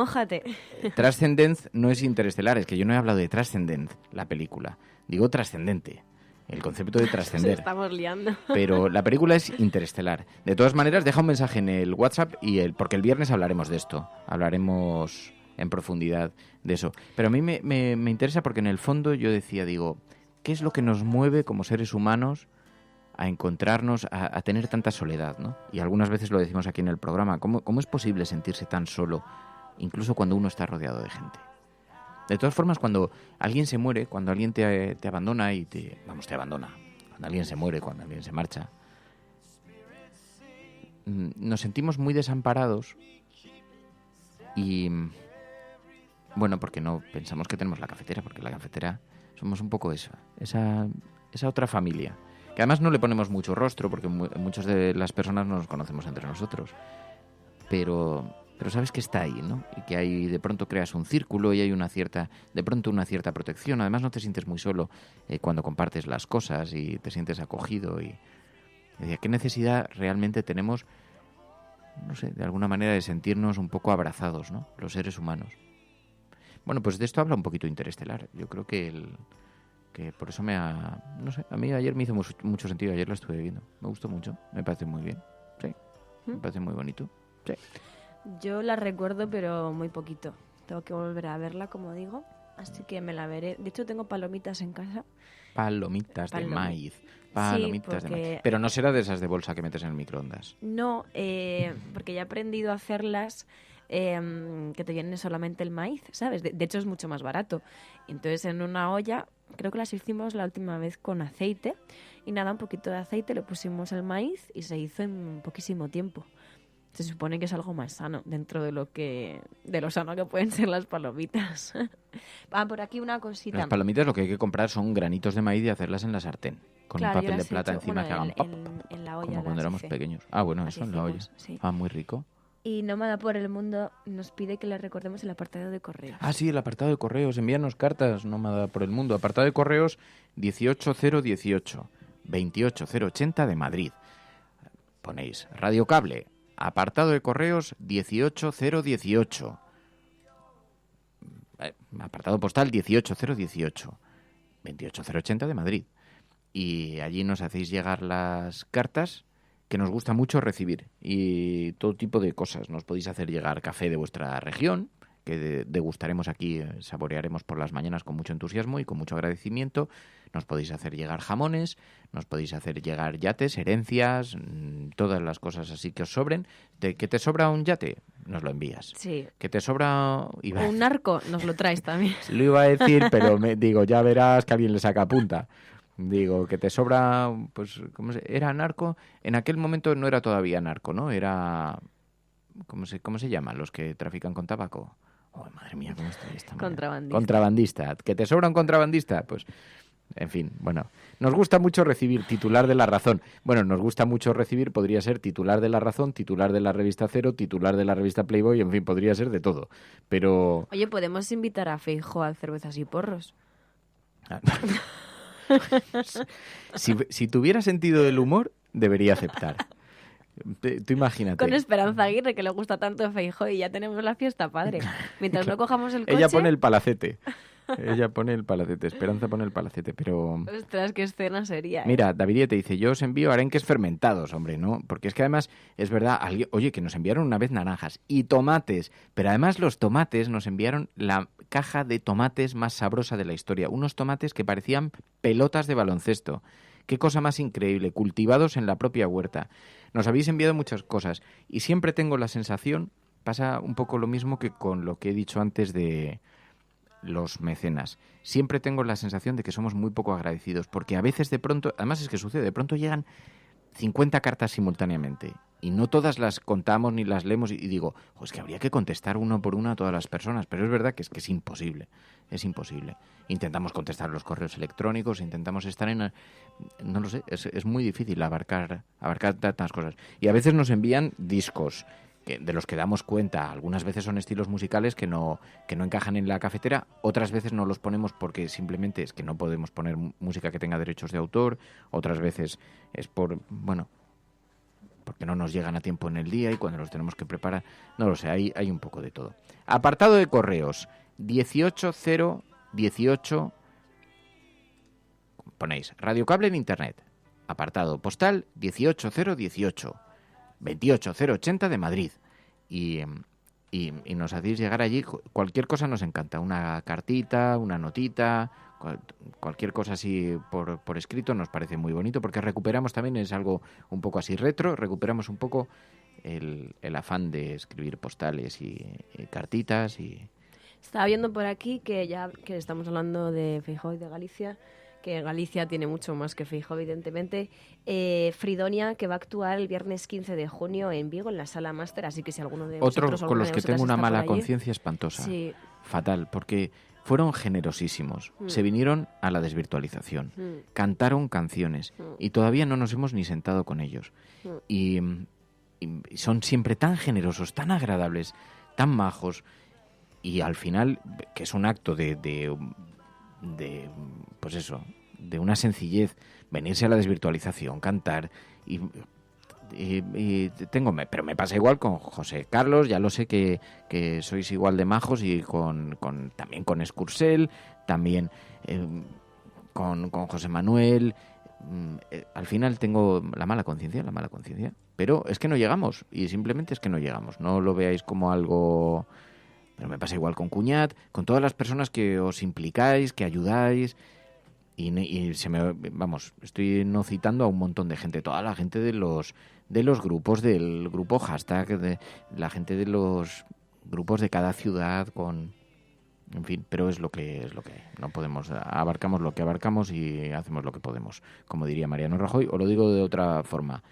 Transcendence no es interestelar, es que yo no he hablado de Transcendence, la película. Digo trascendente. El concepto de trascender. Estamos liando. Pero la película es interestelar. De todas maneras, deja un mensaje en el WhatsApp porque el viernes hablaremos de esto. Hablaremos en profundidad de eso. Pero a mí me interesa porque en el fondo yo decía, ¿qué es lo que nos mueve como seres humanos a encontrarnos, a tener tanta soledad, ¿no? Y algunas veces lo decimos aquí en el programa. ¿Cómo es posible sentirse tan solo, incluso cuando uno está rodeado de gente? De todas formas, cuando alguien se muere, cuando alguien te abandona y te abandona, cuando alguien se muere, cuando alguien se marcha, nos sentimos muy desamparados y, bueno, porque no pensamos que tenemos la cafetera, porque la cafetera somos un poco esa otra familia, que además no le ponemos mucho rostro, porque muchas de las personas no nos conocemos entre nosotros, pero sabes que está ahí, ¿no? Y que ahí de pronto creas un círculo y hay una cierta protección. Además no te sientes muy solo cuando compartes las cosas y te sientes acogido. Y decía, ¿qué necesidad realmente tenemos, no sé, de alguna manera de sentirnos un poco abrazados, ¿no? Los seres humanos. Bueno, pues de esto habla un poquito Interestelar. Yo creo que por eso no sé, a mí ayer me hizo mucho sentido. Ayer la estuve viendo. Me gustó mucho. Me parece muy bien. Sí. Me parece muy bonito. Sí. Yo la recuerdo, pero muy poquito. Tengo que volver a verla, como digo. Así que me la veré. De hecho, tengo palomitas en casa. Palomitas de maíz. Palomitas de maíz. Pero no será de esas de bolsa que metes en el microondas. No, porque ya he aprendido a hacerlas que te viene solamente el maíz, ¿sabes? De hecho, es mucho más barato. Entonces, en una olla, creo que las hicimos la última vez con aceite. Y nada, un poquito de aceite, le pusimos el maíz y se hizo en poquísimo tiempo. Se supone que es algo más sano dentro de lo sano que pueden ser las palomitas. Por aquí una cosita. Las palomitas lo que hay que comprar son granitos de maíz y hacerlas en la sartén. Con un papel de plata encima que hagan pop. En la olla. Como cuando éramos pequeños. Bueno, eso en la olla. Sí. Muy rico. Y Nómada por el Mundo nos pide que le recordemos el apartado de correos. Sí, el apartado de correos. Envíanos cartas, Nómada por el Mundo. Apartado de correos 18018 28080 de Madrid. Ponéis Radio Cable. Apartado de correos 18018. Apartado postal 18018. 28080 de Madrid. Y allí nos hacéis llegar las cartas que nos gusta mucho recibir. Y todo tipo de cosas. Nos podéis hacer llegar café de vuestra región, que degustaremos aquí, saborearemos por las mañanas con mucho entusiasmo y con mucho agradecimiento. Nos podéis hacer llegar jamones, nos podéis hacer llegar yates, herencias, todas las cosas así que os sobren. ¿Que te sobra un yate? Nos lo envías. Sí. ¿Que te sobra un narco? Nos lo traes también. Lo iba a decir, pero ya verás que alguien le saca punta. Que te sobra, pues, ¿era narco? En aquel momento no era todavía narco, ¿no? Era... ¿Cómo se llaman los que trafican con tabaco? Oh, madre mía, ¿cómo estoy esta mañana? Contrabandista. Contrabandista. ¿Que te sobra un contrabandista? Pues, en fin, bueno. Nos gusta mucho recibir titular de La Razón. Bueno, nos gusta mucho recibir, podría ser titular de La Razón, titular de la revista Cero, titular de la revista Playboy, en fin, podría ser de todo. Pero... Oye, podemos invitar a Feijóo a cervezas y porros. Si tuviera sentido del humor, debería aceptar. Tú imagínate. Con Esperanza Aguirre, que le gusta tanto Feijóo, y ya tenemos la fiesta padre. Mientras no cojamos el coche... Ella pone el palacete. Esperanza pone el palacete, pero... Ostras, qué escena sería. Mira, David te dice, yo os envío arenques fermentados, hombre, ¿no? Porque es que además, es verdad, oye, que nos enviaron una vez naranjas y tomates, pero además los tomates nos enviaron la caja de tomates más sabrosa de la historia. Unos tomates que parecían pelotas de baloncesto. Qué cosa más increíble, cultivados en la propia huerta. Nos habéis enviado muchas cosas y siempre tengo la sensación, pasa un poco lo mismo que con lo que he dicho antes de los mecenas. Siempre tengo la sensación de que somos muy poco agradecidos, porque a veces de pronto, además es que sucede, de pronto llegan 50 cartas simultáneamente y no todas las contamos ni las leemos y digo, es que habría que contestar uno por uno a todas las personas, pero es verdad que es imposible, es imposible. Intentamos contestar los correos electrónicos, intentamos estar en... No lo sé, es muy difícil abarcar tantas cosas. Y a veces nos envían discos de los que damos cuenta. Algunas veces son estilos musicales que no encajan en la cafetera, otras veces no los ponemos porque simplemente es que no podemos poner música que tenga derechos de autor, otras veces es porque no nos llegan a tiempo en el día y cuando los tenemos que preparar, no lo sé, hay un poco de todo. Apartado de correos 18018, ponéis Radio Cable en Internet, apartado postal 18018, 28080 de Madrid, y nos hacéis llegar allí cualquier cosa, nos encanta, una cartita, una notita, cualquier cosa así por escrito nos parece muy bonito, porque recuperamos también, es algo un poco así retro, recuperamos un poco el afán de escribir postales y cartitas. Y estaba viendo por aquí que ya que estamos hablando de Feijóo y de Galicia, que Galicia tiene mucho más que Feijóo, evidentemente. Fridonia, que va a actuar el viernes 15 de junio en Vigo, en la Sala Máster, así que si alguno de vosotros... Otro con los que tengo una mala conciencia espantosa. Sí. Fatal, porque fueron generosísimos. Se vinieron a la desvirtualización. Cantaron canciones. Y todavía no nos hemos ni sentado con ellos. Y son siempre tan generosos, tan agradables, tan majos. Y al final, que es un acto de pues eso, de una sencillez, venirse a la desvirtualización, cantar pero me pasa igual con José Carlos, ya lo sé que sois igual de majos, y también con Escursel, también con José Manuel. Al final tengo la mala conciencia, pero es que no llegamos, y simplemente es que no llegamos, no lo veáis como algo... Pero me pasa igual con Cuñat, con todas las personas que os implicáis, que ayudáis, y estoy no citando a un montón de gente, toda la gente de los grupos, del grupo hashtag, de la gente de los grupos de cada ciudad, en fin, pero es lo que no podemos, abarcamos lo que abarcamos y hacemos lo que podemos, como diría Mariano Rajoy, o lo digo de otra forma.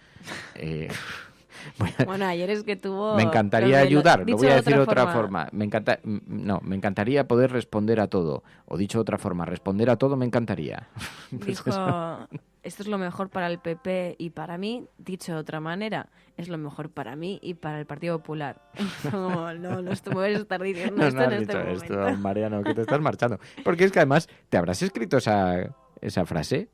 Bueno, ayer es que tuvo... Me encantaría ayudar, lo voy a decir de otra forma. Me encantaría poder responder a todo. O dicho de otra forma, responder a todo me encantaría. Dijo, esto es lo mejor para el PP y para mí. Dicho de otra manera, es lo mejor para mí y para el Partido Popular. No puedes estar diciendo esto en este momento. Esto, Mariano, que te estás marchando. Porque es que además, ¿te habrás escrito esa frase?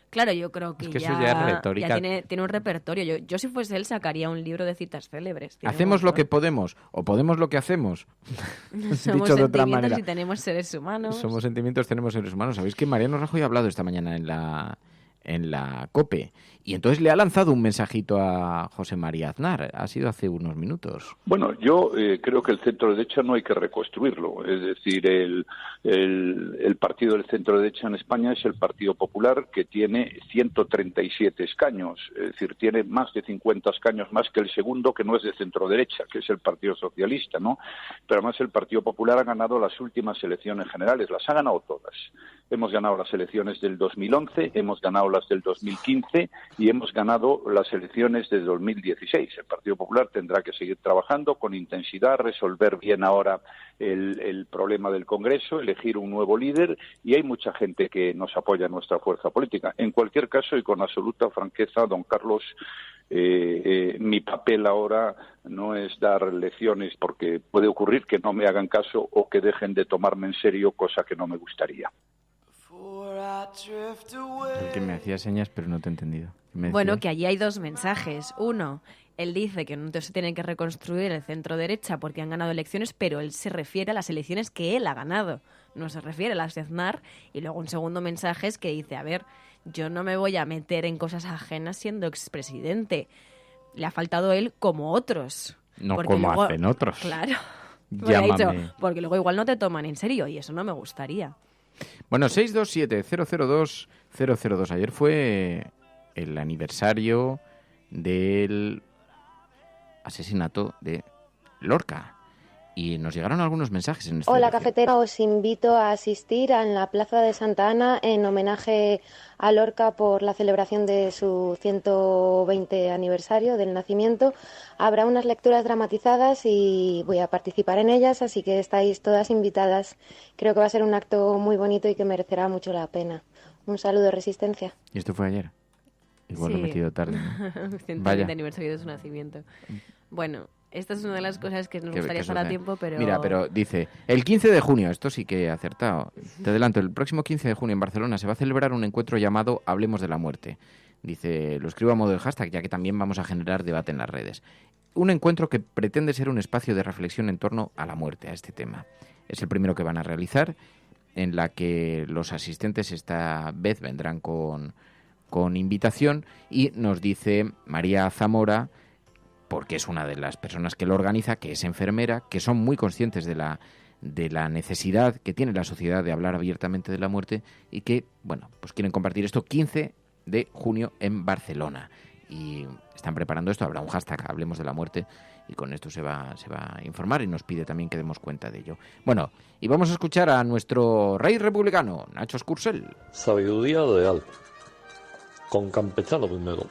Claro, yo creo que eso ya es retórica. Ya tiene un repertorio. Yo si fuese él sacaría un libro de citas célebres. ¿Hacemos lo que podemos o podemos lo que hacemos? Somos Dicho de otra manera. Sentimientos y tenemos seres humanos. Somos sentimientos, tenemos seres humanos. ¿Sabéis que Mariano Rajoy ha hablado esta mañana en la COPE? Y entonces le ha lanzado un mensajito a José María Aznar. Ha sido hace unos minutos. Bueno, yo creo que el centro derecha no hay que reconstruirlo. Es decir, el partido del centro derecha en España es el Partido Popular, que tiene 137 escaños. Es decir, tiene más de 50 escaños más que el segundo, que no es de centro derecha, que es el Partido Socialista, ¿no? Pero además el Partido Popular ha ganado las últimas elecciones generales. Las ha ganado todas. Hemos ganado las elecciones del 2011, hemos ganado las del 2015 y hemos ganado las elecciones de 2016. El Partido Popular tendrá que seguir trabajando con intensidad, resolver bien ahora el problema del Congreso, elegir un nuevo líder, y hay mucha gente que nos apoya en nuestra fuerza política. En cualquier caso, y con absoluta franqueza, don Carlos, mi papel ahora no es dar lecciones, porque puede ocurrir que no me hagan caso o que dejen de tomarme en serio, cosa que no me gustaría. El que me hacía señas, pero no te he entendido. Bueno, que allí hay dos mensajes. Uno, él dice que no se tiene que reconstruir el centro-derecha porque han ganado elecciones, pero él se refiere a las elecciones que él ha ganado. No se refiere a las de Aznar. Y luego un segundo mensaje es que dice, a ver, yo no me voy a meter en cosas ajenas siendo expresidente. Le ha faltado él como otros. No como luego, hacen otros. Claro. Dicho, porque luego igual no te toman en serio y eso no me gustaría. Bueno, 627-002-002. Ayer fue el aniversario del asesinato de Lorca. Y nos llegaron algunos mensajes en este Hola, cafetera. Os invito a asistir en la Plaza de Santa Ana en homenaje a Lorca por la celebración de su 120 aniversario del nacimiento. Habrá unas lecturas dramatizadas y voy a participar en ellas, así que estáis todas invitadas. Creo que va a ser un acto muy bonito y que merecerá mucho la pena. Un saludo, Resistencia. ¿Y esto fue ayer? Igual lo he metido tarde, ¿no? 120 aniversario de su nacimiento. Bueno, esta es una de las cosas que nos gustaría estar a tiempo, pero... Mira, pero dice, el 15 de junio, esto sí que he acertado. Te adelanto, el próximo 15 de junio en Barcelona se va a celebrar un encuentro llamado Hablemos de la Muerte. Dice, lo escribo a modo de hashtag, ya que también vamos a generar debate en las redes. Un encuentro que pretende ser un espacio de reflexión en torno a la muerte, a este tema. Es el primero que van a realizar, en la que los asistentes esta vez vendrán con invitación, y nos dice María Zamora, porque es una de las personas que lo organiza, que es enfermera, que son muy conscientes de la necesidad que tiene la sociedad de hablar abiertamente de la muerte y que, bueno, pues quieren compartir esto 15 de junio en Barcelona. Y están preparando esto, habrá un hashtag, Hablemos de la Muerte, y con esto se va a informar y nos pide también que demos cuenta de ello. Bueno, y vamos a escuchar a nuestro rey republicano, Nacho Escursel. Sabiduría real, con campechano primero.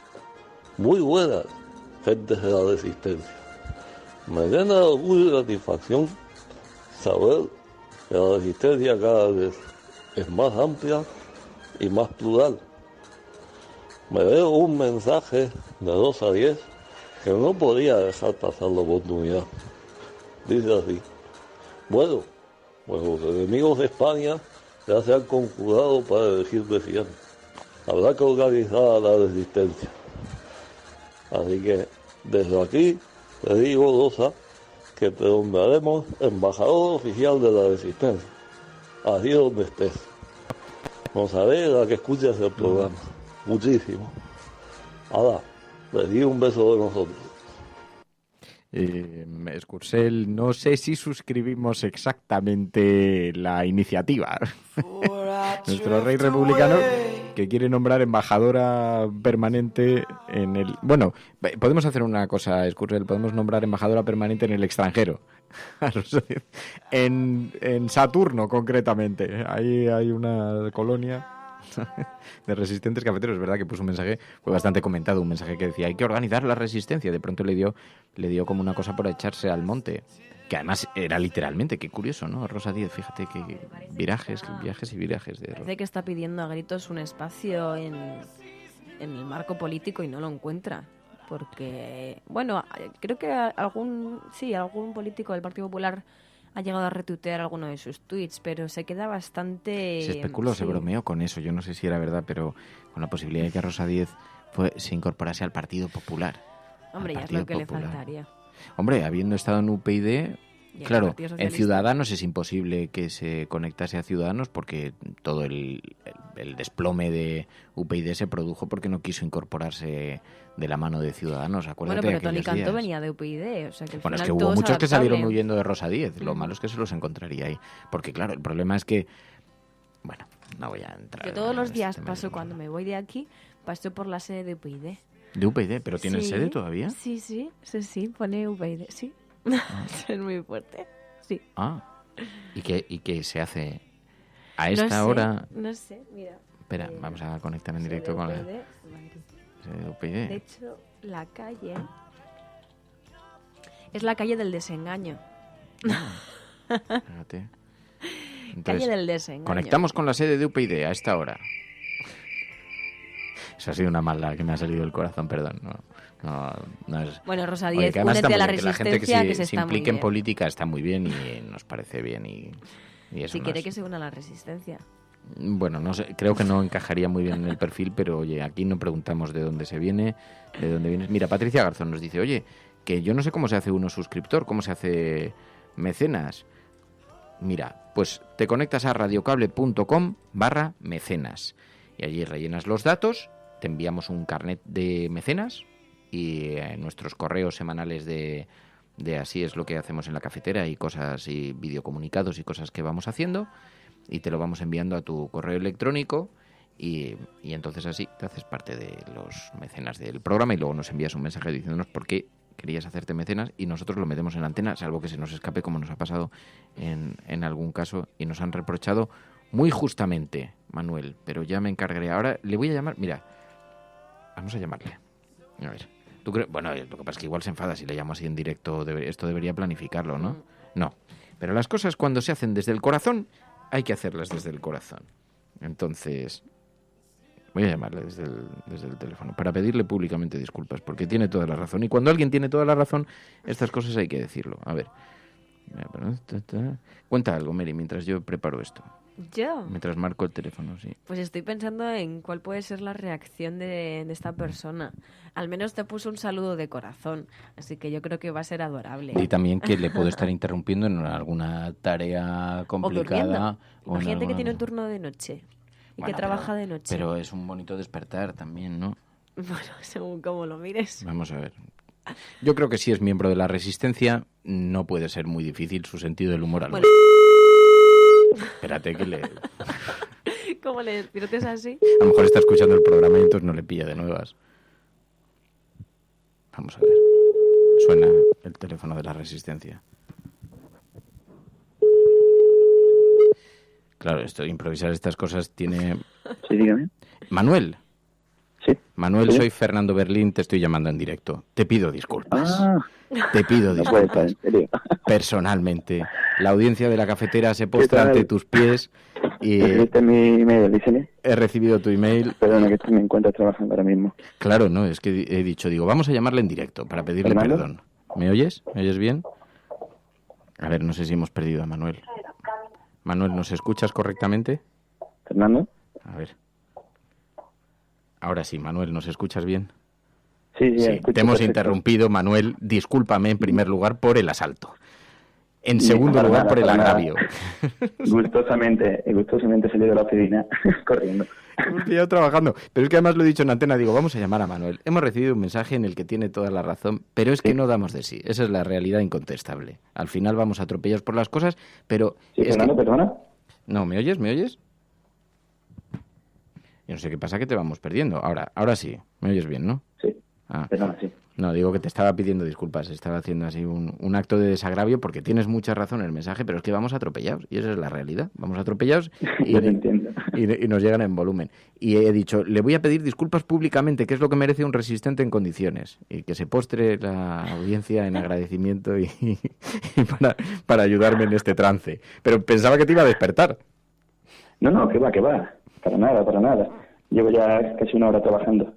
Muy buena. Gente de la resistencia. Me llena de orgullo y satisfacción saber que la resistencia cada vez es más amplia y más plural. Me veo un mensaje de 2 a 10 que no podía dejar pasar la oportunidad. Dice así: bueno, pues los enemigos de España ya se han conjurado para elegir presidente. Habrá que organizar la resistencia. Así que desde aquí te digo, Rosa, que te nombraremos embajador oficial de la resistencia. Allí donde estés. Nos alegra que escuches el programa. Muchísimo. Ahora, te digo un beso de nosotros. Escursel, no sé si suscribimos exactamente la iniciativa. Nuestro rey republicano, que quiere nombrar embajadora permanente en el... Bueno, podemos hacer una cosa, Escursel, podemos nombrar embajadora permanente en el extranjero. En Saturno, concretamente. Ahí hay una colonia de resistentes cafeteros. Es verdad que puso un mensaje, fue bastante comentado, un mensaje que decía, hay que organizar la resistencia. De pronto le dio como una cosa por echarse al monte. Que además era literalmente, qué curioso, ¿no? Rosa Díez, fíjate que viajes y virajes. Parece que está pidiendo a gritos un espacio en el marco político y no lo encuentra. Porque, bueno, creo que algún político del Partido Popular ha llegado a retuitear alguno de sus tweets, pero se queda bastante... Se especuló, se bromeó con eso, yo no sé si era verdad, pero con la posibilidad de que Rosa Díez se incorporase al Partido Popular. Hombre, ya es lo que le faltaría. Hombre, habiendo estado en UPyD, claro, en Ciudadanos es imposible que se conectase a Ciudadanos porque todo el desplome de UPyD se produjo porque no quiso incorporarse de la mano de Ciudadanos. Acuérdate, bueno, pero Toni Cantó venía de UPyD. O sea que bueno, es que hubo muchos que salieron huyendo de Rosa Díez. Lo malo es que se los encontraría ahí. Porque claro, el problema es que... Bueno, no voy a entrar... Yo todos los días paso, cuando me voy de aquí, paso por la sede de UPyD. ¿De UPyD? ¿Pero tienen sede todavía? Sí, pone UPyD, sí. Es muy fuerte, sí. Ah, ¿y qué se hace a esta hora? No sé, mira. Espera, vamos a conectar en directo con la sede de UPyD. De hecho, la calle es la calle del desengaño. Fíjate. Entonces, calle del desengaño. Conectamos con la sede de UPyD a esta hora. Eso ha sido una mala que me ha salido del corazón, perdón. No es... Bueno, Rosa Díez, únete a la Resistencia, que se se implique en política está muy bien y nos parece bien. Y eso si quiere que se una a la Resistencia. Bueno, no sé, creo que no encajaría muy bien en el perfil, pero oye, aquí no preguntamos de dónde se viene, de dónde vienes. Mira, Patricia Garzón nos dice, oye, que yo no sé cómo se hace uno suscriptor, cómo se hace mecenas. Mira, pues te conectas a radiocable.com/mecenas y allí rellenas los datos, te enviamos un carnet de mecenas y nuestros correos semanales de así es lo que hacemos en la cafetera y cosas y videocomunicados y cosas que vamos haciendo y te lo vamos enviando a tu correo electrónico y entonces así te haces parte de los mecenas del programa y luego nos envías un mensaje diciéndonos por qué querías hacerte mecenas y nosotros lo metemos en la antena, salvo que se nos escape como nos ha pasado en algún caso y nos han reprochado muy justamente, Manuel, pero ya me encargaré. Ahora le voy a llamar, mira, vamos a llamarle. A ver, ¿tú crees? Bueno, lo que pasa es que igual se enfada si le llamo así en directo, esto debería planificarlo, ¿no? No, pero las cosas cuando se hacen desde el corazón hay que hacerlas desde el corazón. Entonces, voy a llamarle desde el teléfono para pedirle públicamente disculpas, porque tiene toda la razón. Y cuando alguien tiene toda la razón, estas cosas hay que decirlo. A ver. Cuenta algo, Mary, mientras yo preparo esto. ¿Yo? Mientras marco el teléfono, sí. Pues estoy pensando en cuál puede ser la reacción de esta persona. Al menos te puso un saludo de corazón, así que yo creo que va a ser adorable. Y también que le puedo estar interrumpiendo en alguna tarea complicada. Imagínate que tiene un turno de noche y que trabaja de noche. Pero es un bonito despertar también, ¿no? Bueno, según cómo lo mires. Vamos a ver. Yo creo que si es miembro de la Resistencia, no puede ser muy difícil su sentido del humor. Bueno. Espérate que le... ¿Cómo le despiertes así? A lo mejor está escuchando el programa y entonces no le pilla de nuevas. Vamos a ver. Suena el teléfono de la Resistencia. Claro, improvisar estas cosas tiene... Sí, dígame. Manuel. Sí. Manuel, ¿Sí? Soy Fernando Berlín, te estoy llamando en directo. Te pido disculpas. Te pido disculpas. No puede estar, en serio. Personalmente. La audiencia de la cafetera se postra ante tus pies y... ¿Recibiste mi email, dísele? He recibido tu email. Perdona, que me encuentro trabajando ahora mismo. Claro, no, es que he dicho, vamos a llamarle en directo para pedirle perdón. ¿Me oyes? ¿Me oyes bien? A ver, no sé si hemos perdido a Manuel. Manuel, ¿nos escuchas correctamente? ¿Fernando? A ver. Ahora sí, Manuel, ¿nos escuchas bien? Sí, te hemos interrumpido, Manuel. Discúlpame en primer lugar por el asalto. En segundo lugar, por el agravio. Gustosamente salí de la oficina corriendo. Hemos pillado trabajando. Pero es que además lo he dicho en antena, digo, vamos a llamar a Manuel. Hemos recibido un mensaje en el que tiene toda la razón, pero es que no damos de sí. Esa es la realidad incontestable. Al final vamos atropellados por las cosas, pero... Sí, Fernando, perdona. No, ¿me oyes? ¿Me oyes? Yo no sé qué pasa, que te vamos perdiendo. Ahora sí. ¿Me oyes bien, no? Sí. Perdona, sí. No, digo que te estaba pidiendo disculpas. Estaba haciendo así un acto de desagravio porque tienes mucha razón en el mensaje, pero es que vamos atropellados. Y esa es la realidad. Vamos atropellados y nos llegan en volumen. Y he dicho, le voy a pedir disculpas públicamente, que es lo que merece un resistente en condiciones. Y que se postre la audiencia en agradecimiento y para ayudarme en este trance. Pero pensaba que te iba a despertar. No, que va. Para nada. Llevo ya casi una hora trabajando.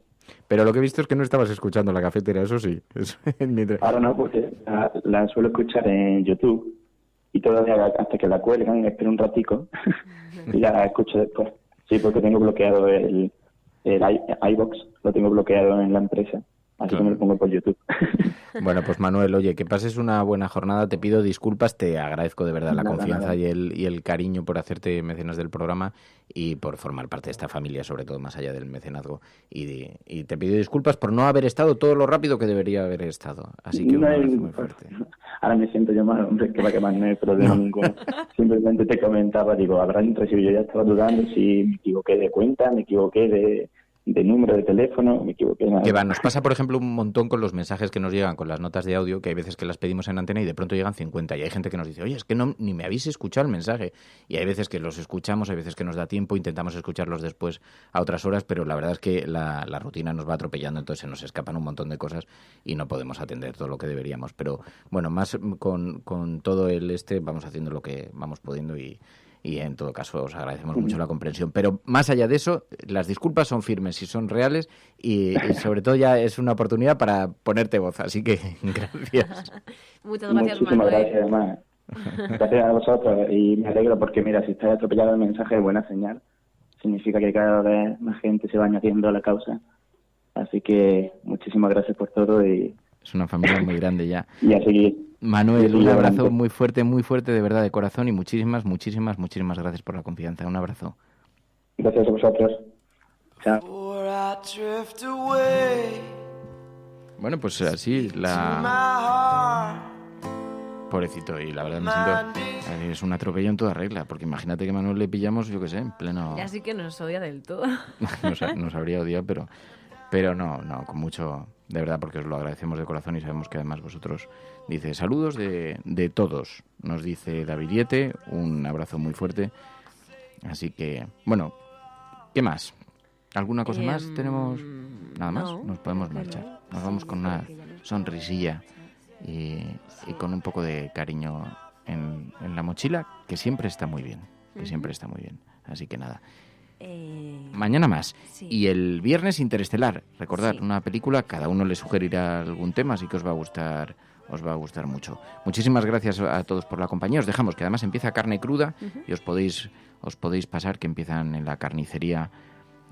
Pero lo que he visto es que no estabas escuchando la cafetera, eso sí. Ahora no, porque la suelo escuchar en YouTube y todavía hasta que la cuelgan espero un ratico y ya la escucho después. Sí, porque tengo bloqueado el iVoox, lo tengo bloqueado en la empresa. Así que me lo pongo por YouTube. Bueno, pues Manuel, oye, que pases una buena jornada. Te pido disculpas, te agradezco de verdad la confianza y el cariño por hacerte mecenas del programa y por formar parte de esta familia, sobre todo más allá del mecenazgo. Y te pido disculpas por no haber estado todo lo rápido que debería haber estado. Así que un abrazo muy fuerte. Ahora me siento yo mal, hombre, que va a quemar, no hay problema ninguno. Simplemente te comentaba, habrá entre si yo ya estaba dudando si me equivoqué de cuenta, me equivoqué de número de teléfono, me equivoqué. Que va, nos pasa, por ejemplo, un montón con los mensajes que nos llegan, con las notas de audio, que hay veces que las pedimos en antena y de pronto llegan 50, y hay gente que nos dice, oye, es que no, ni me habéis escuchado el mensaje. Y hay veces que los escuchamos, hay veces que nos da tiempo, intentamos escucharlos después a otras horas, pero la verdad es que la rutina nos va atropellando, entonces se nos escapan un montón de cosas y no podemos atender todo lo que deberíamos. Pero bueno, más con todo vamos haciendo lo que vamos pudiendo y en todo caso os agradecemos mucho la comprensión. Pero más allá de eso, las disculpas son firmes y son reales y sobre todo ya es una oportunidad para ponerte voz. Así que gracias. Muchas gracias, Muchísimas Manuel. gracias, además. Gracias a vosotros y me alegro porque, mira, si está atropellado el mensaje es buena señal. Significa que cada vez más gente se va añadiendo a la causa. Así que muchísimas gracias por todo y... Es una familia muy grande ya. Y a seguir. Manuel, un abrazo muy fuerte, de verdad, de corazón, y muchísimas gracias por la confianza. Un abrazo. Gracias a vosotros. Chao. Bueno, pues así pobrecito, y la verdad me siento... Es un atropello en toda regla, porque imagínate que Manuel le pillamos, yo qué sé, en pleno... Ya sí que nos odia del todo. nos habría odiado, pero no, con mucho... De verdad, porque os lo agradecemos de corazón y sabemos que además vosotros... Dice, saludos de todos, nos dice David Yete, un abrazo muy fuerte. Así que, bueno, ¿qué más? ¿Alguna cosa más? ¿Tenemos nada más? No, nos podemos marchar. Nos vamos con una sonrisilla y con un poco de cariño en la mochila, que siempre está muy bien, Así que nada. Mañana más. Sí. Y el viernes Interestelar. Recordad, una película, cada uno le sugerirá algún tema, así que os va a gustar mucho. Muchísimas gracias a todos por la compañía. Os dejamos que además empieza Carne Cruda y os podéis pasar, que empiezan en la carnicería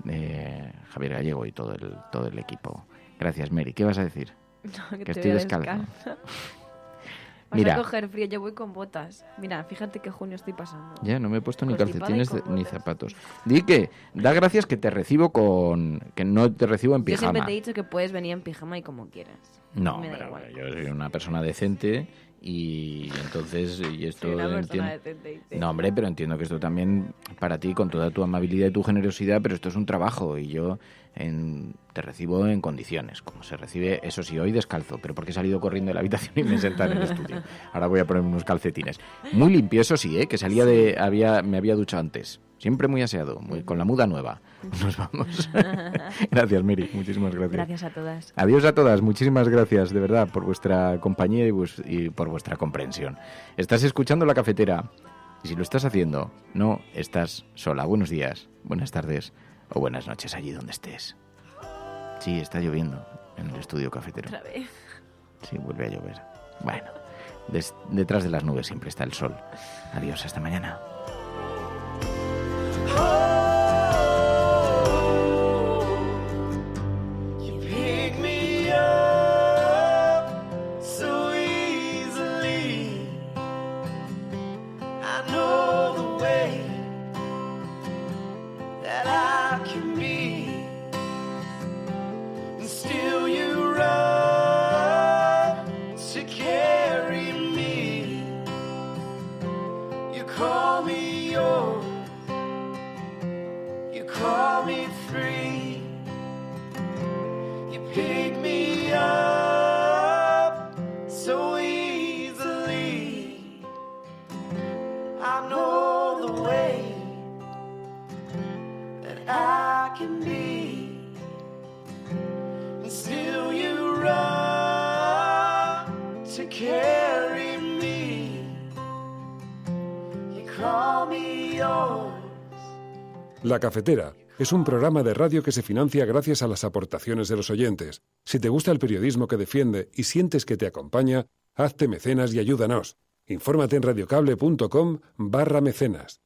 de Javier Gallego y todo el equipo. Gracias, Mary. ¿Qué vas a decir? No, que estoy descalzo. Vas a coger frío, yo voy con botas. Mira, fíjate qué junio estoy pasando. Ya, no me he puesto ni calcetines ni zapatos. Di que da gracias que te recibo que no te recibo en pijama. Yo siempre te he dicho que puedes venir en pijama y como quieras. No, pero yo soy una persona decente y entonces esto No, hombre, pero entiendo que esto también para ti, con toda tu amabilidad y tu generosidad, pero esto es un trabajo y yo te recibo en condiciones, como se recibe, eso sí, hoy descalzo, pero porque he salido corriendo de la habitación y me he sentado en el estudio. Ahora voy a poner unos calcetines. Muy limpio, eso sí, que salía me había duchado antes. Siempre muy aseado, con la muda nueva. Nos vamos. Gracias, Miri. Muchísimas gracias. Gracias a todas. Adiós a todas. Muchísimas gracias, de verdad, por vuestra compañía y por vuestra comprensión. Estás escuchando La Cafetera. Y si lo estás haciendo, no estás sola. Buenos días, buenas tardes o buenas noches allí donde estés. Sí, está lloviendo en el estudio cafetero. ¿Otra vez? Sí, vuelve a llover. Bueno, detrás de las nubes siempre está el sol. Adiós, hasta mañana. La Cafetera es un programa de radio que se financia gracias a las aportaciones de los oyentes. Si te gusta el periodismo que defiende y sientes que te acompaña, hazte mecenas y ayúdanos. Infórmate en radiocable.com/mecenas.